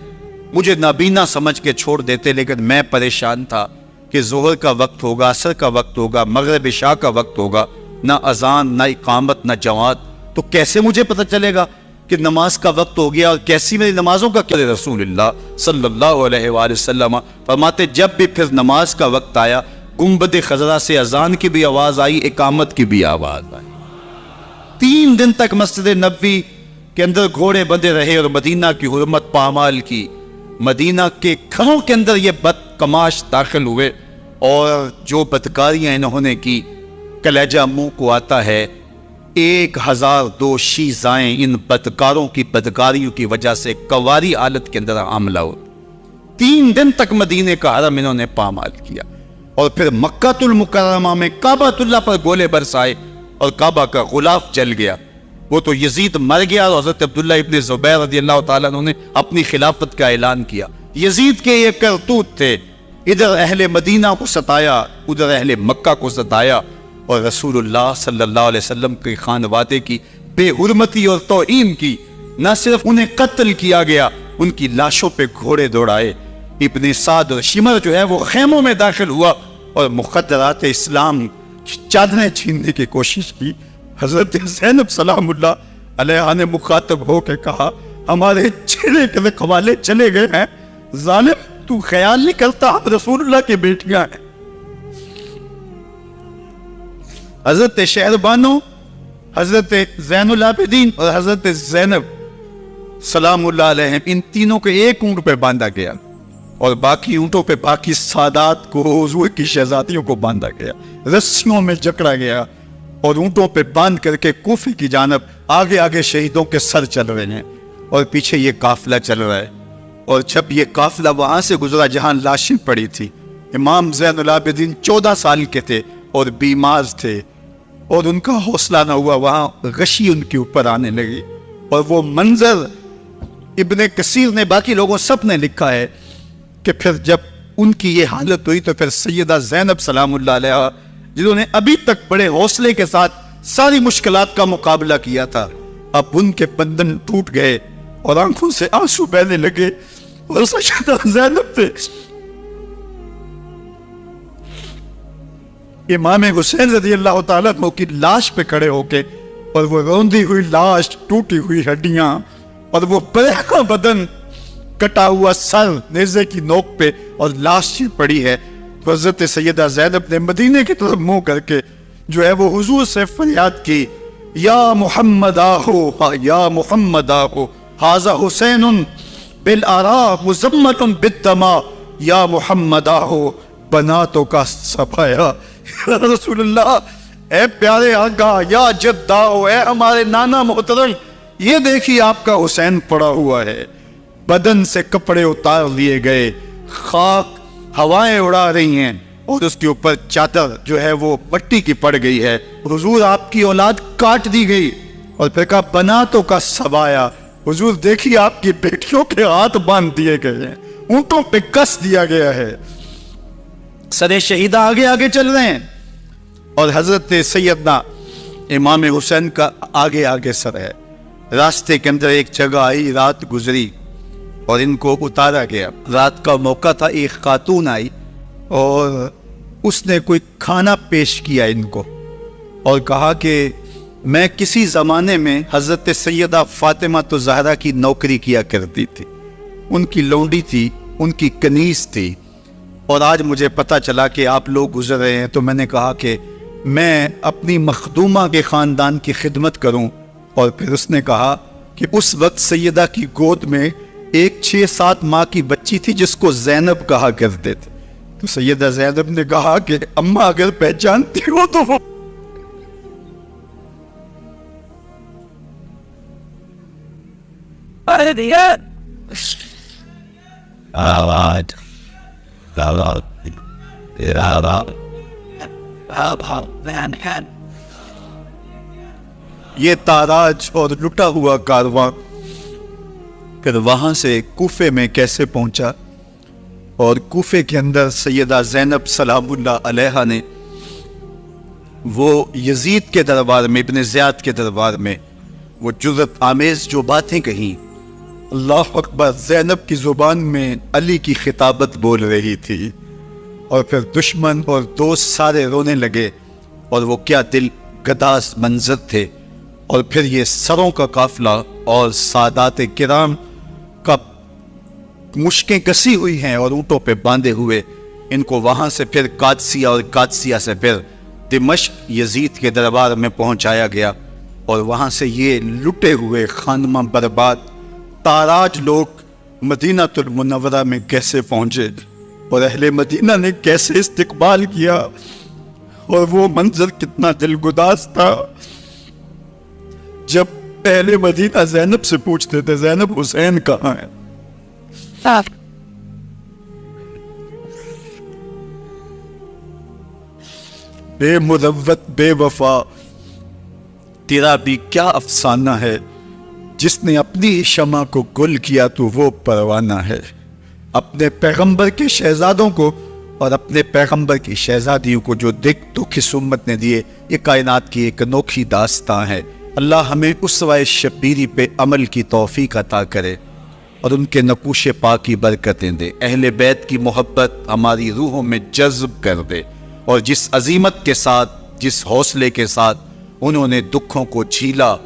A: मुझे नाबीना समझ के छोड़ देते, लेकिन मैं परेशान था कि जोहर का वक्त होगा, असर का वक्त होगा, मगरिब इशा का वक्त होगा, ना अजान, ना इकामत, ना जमात, तो कैसे मुझे पता चलेगा? कि नमाज का वक्त हो गया और कैसी मेरी नमाजों का क्या। रसूलुल्लाह सल्लल्लाहु अलैहि वसल्लम फरमाते जब भी फिर नमाज का वक्त आया, गुंबद खजरा से अजान की भी आवाज आई, इकामत की भी आवाज आई। 3 दिन तक मस्जिद नबवी के अंदर घोड़े बंधे रहे और मदीना की हुर्मत पामाल की। मदीना के घरों के अंदर ये बदकमाश दाखिल हुए और जो बदकारियां इन्होंने की, कलेजा मुंह को आता है। 1002 शीज़ाएं इन बदकारों की बदकारियों की वजह से कवारी हालत के अंदर हमला हो। 3 दिन तक मदीने का हरम इन्होंने पामाल किया और फिर मक्कातुल मुकर्रमा में काबातुल्लाह पर गोले बरसाए और काबा का गुलाफ जल गया। वो तो यजीद मर गया और हजरत अब्दुल्ला इब्ने ज़ुबैर रज़ियल्लाहु ताला अन्हु ने अपनी खिलाफत का ऐलान किया। यजीद के ये करतूत थे, इधर अहले मदीना को सताया, उधर अहले मक्का को सताया और रसूलुल्लाह सल्लल्लाहु अलैहि वसल्लम के खानवादे की बेहुरमती और तौहीन की। न सिर्फ उन्हें कत्ल किया गया, उनकी लाशों पे घोड़े दौड़ाए। इब्ने साद और शिमर जो है वो खेमों में दाखिल हुआ और मुक़द्दरात इस्लाम की चादरें छीनने की कोशिश की। हजरत ज़ैनब सलामुल्लाह अलैहा ने मुखातब होकर कहा, हमारे चेहरे के रखवाले चले गए हैं, जालिम तू ख्याल नहीं करता हम रसूलुल्लाह की बेटियां हैं। हजरत शहरबानो, हजरत ज़ैनुल आबिदीन और हजरत ज़ैनब सलामुल्लाह अलैहिम, इन तीनों को एक ऊंट पे बांधा गया और बाकी ऊंटों पे बाकी सादात को, हुजूर की शहजादियों को बांधा गया, रस्सियों में जकड़ा गया और ऊंटों पे बांध करके कूफे की जानब आगे आगे शहीदों के सर चल रहे हैं और पीछे ये काफिला चल रहा है। और जब ये काफिला वहां से गुजरा जहां लाशें पड़ी थी, इमाम ज़ैनुल आबिदीन 14 साल के थे और बीमार थे और उनका हौसला न हुआ, वहां गशी उनके ऊपर आने लगी। और वो मंजर इब्ने कसीर ने, बाकी लोगों सब ने लिखा है कि फिर जब उनकी ये हालत हुई तो फिर सैयदा ज़ैनब सलामुल्लाह अलैहा, जिन्होंने अभी तक बड़े हौसले के साथ सारी मुश्किलात का मुकाबला किया था, अब उनके बंधन टूट गए और आंखों से आंसू बहने लगे और सैयदा ज़ैनब थे इमाम हुसैन रज़ियल्लाहु ताला अन्हु की लाश पे खड़े होके, और वो रोंदी हुई लाश, टूटी हुई हड्डियां और वो बड़ा बदन, कटा हुआ सर नेज़े की नोक पे और लाश पड़ी है। तो हज़रत सैयदा ज़ैनब ने मदीने की तरफ मुंह करके जो है वो हुजूर से फरियाद की, या मुहम्मद आहो, या मुहम्मद आहो, हाज़ा हुसैनुन बिल आरा मुज़म्मतुन बिद्दमा, या मुहम्मद आहो, बनातों का सफाया। रसूलुल्लाह, ए प्यारे आका, या जद्दाओ, ए हमारे नाना मोहतरम, ये देखिए आपका हुसैन पड़ा हुआ है, बदन से कपड़े उतार लिए गए, खाक हवाएं उड़ा रही हैं और उसके ऊपर चादर जो है वो मट्टी की पड़ गई है। हुजूर आपकी औलाद काट दी गई। और फिर कहा बनातों का सवाया, हुजूर देखिए आपकी बेटियों के हाथ बांध दिए गए हैं, ऊंटों पे कस दिया गया है, सरे शहीदा आगे आगे चल रहे हैं और हजरत सैयदना इमाम हुसैन का आगे आगे सर है। रास्ते के अंदर एक जगह आई, रात गुजरी और इनको उतारा गया। रात का मौका था, एक खातून आई और उसने कोई खाना पेश किया इनको और कहा कि मैं किसी ज़माने में हज़रत सैयदा फ़ातिमा तो ज़हरा की नौकरी किया करती थी, उनकी लौंडी थी, उनकी कनीज़ थी, और आज मुझे पता चला कि आप लोग गुजर रहे हैं, तो मैंने कहा कि मैं अपनी मखदूमा के ख़ानदान की खिदमत करूं। और फिर उसने कहा कि उस वक्त सैयदा की गोद में एक 6-7 माह की बच्ची थी जिसको ज़ैनब कहा करते थे। तो सैयदा ज़ैनब ने कहा कि अम्मा अगर पहचानती हो तो वो ये ताराज और लुटा हुआ कारवां फिर वहां से कूफे में कैसे पहुंचा, और कूफे के अंदर सैयदा ज़ैनब सलामुल्लाह अलैहा ने वो यजीद के दरबार में, इब्ने ज़ियाद के दरबार में वो जुर्रत आमेज जो बातें कहीं, अल्लाह अकबर, ज़ैनब की ज़ुबान में अली की खिताबत बोल रही थी। और फिर दुश्मन और दोस्त सारे रोने लगे और वो क्या दिल गदास मंजर थे। और फिर ये सरों का काफिला और सादात किराम का मुश्कें कसी हुई हैं और ऊँटों पे बांधे हुए इनको वहाँ से फिर कादसिया और कादसिया से फिर दिमश्क यजीद के दरबार में पहुँचाया गया। और वहाँ से ये लुटे हुए खानमा बर्बाद ताराज लोग मदीनातुल मुनव्वरा में कैसे पहुँचे और अहले मदीना ने कैसे इस्तकबाल किया, और वो मंजर कितना दिलगुदास था जब पहले मदीना ज़ैनब से पूछते थे ज़ैनब हुसैन कहाँ है। बेमुरव्वत बेवफा तेरा भी क्या अफसाना है, जिसने अपनी शमा को गुल किया तो वो परवाना है। अपने पैगंबर के शहजादों को और अपने पैगंबर की शहजादियों को जो दुख इस उम्मत ने दिए, ये कायनात की एक अनोखी दास्तां है। अल्लाह हमें उसवाए शबीरी पे अमल की तौफीक अता करे और उनके नकूश पाक की बरकतें दे। अहले बैत की मोहब्बत हमारी रूहों में जज्ब कर दे और जिस अजीमत के साथ, जिस हौसले के साथ उन्होंने दुखों को झीला,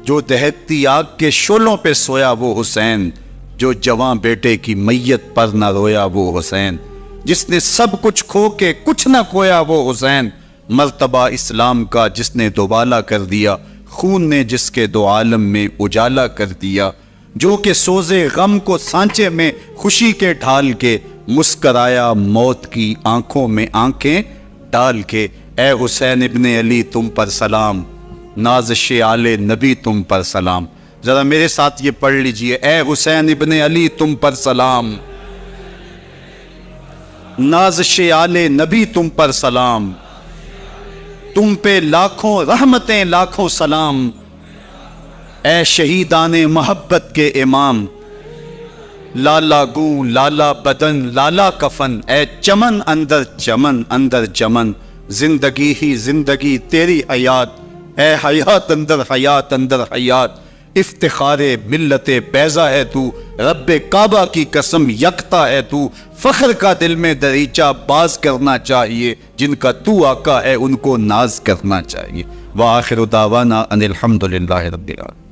A: जो दहकती आग के शोलों पे सोया वो हुसैन, जो जवां बेटे की मैयत पर न रोया वो हुसैन, जिसने सब कुछ खो के कुछ न खोया वो हुसैन, मर्तबा इस्लाम का जिसने दोबाला कर दिया, खून ने जिसके दो आलम में उजाला कर दिया, जो के सोजे गम को सांचे में खुशी के ढाल के मुस्कराया मौत की आंखों में आंखें डाल के। ए हुसैन इब्ने अली तुम पर सलाम, नाज़िश आले नबी तुम पर सलाम। जरा मेरे साथ ये पढ़ लीजिए, ए हुसैन इब्ने अली तुम पर सलाम, नाज़िश आले नबी तुम पर सलाम, तुम पे लाखों रहमतें लाखों सलाम। ए शहीदाने मोहब्बत के इमाम, लाला गूं लाला बदन लाला कफन, ए चमन अंदर चमन, जिंदगी ही जिंदगी तेरी हयात, ए हयात अंदर हयात, इफ्तिखारे मिल्लते पैजा है तू, रब्बे काबा की कसम यकता है तू, फख्र का दिल में दरीचा बाज करना चाहिए, जिनका तू आका है उनको नाज करना चाहिए। व आखिर दावाना अनिल हम्दुलिल्लाहि रब्बिल आलमीन।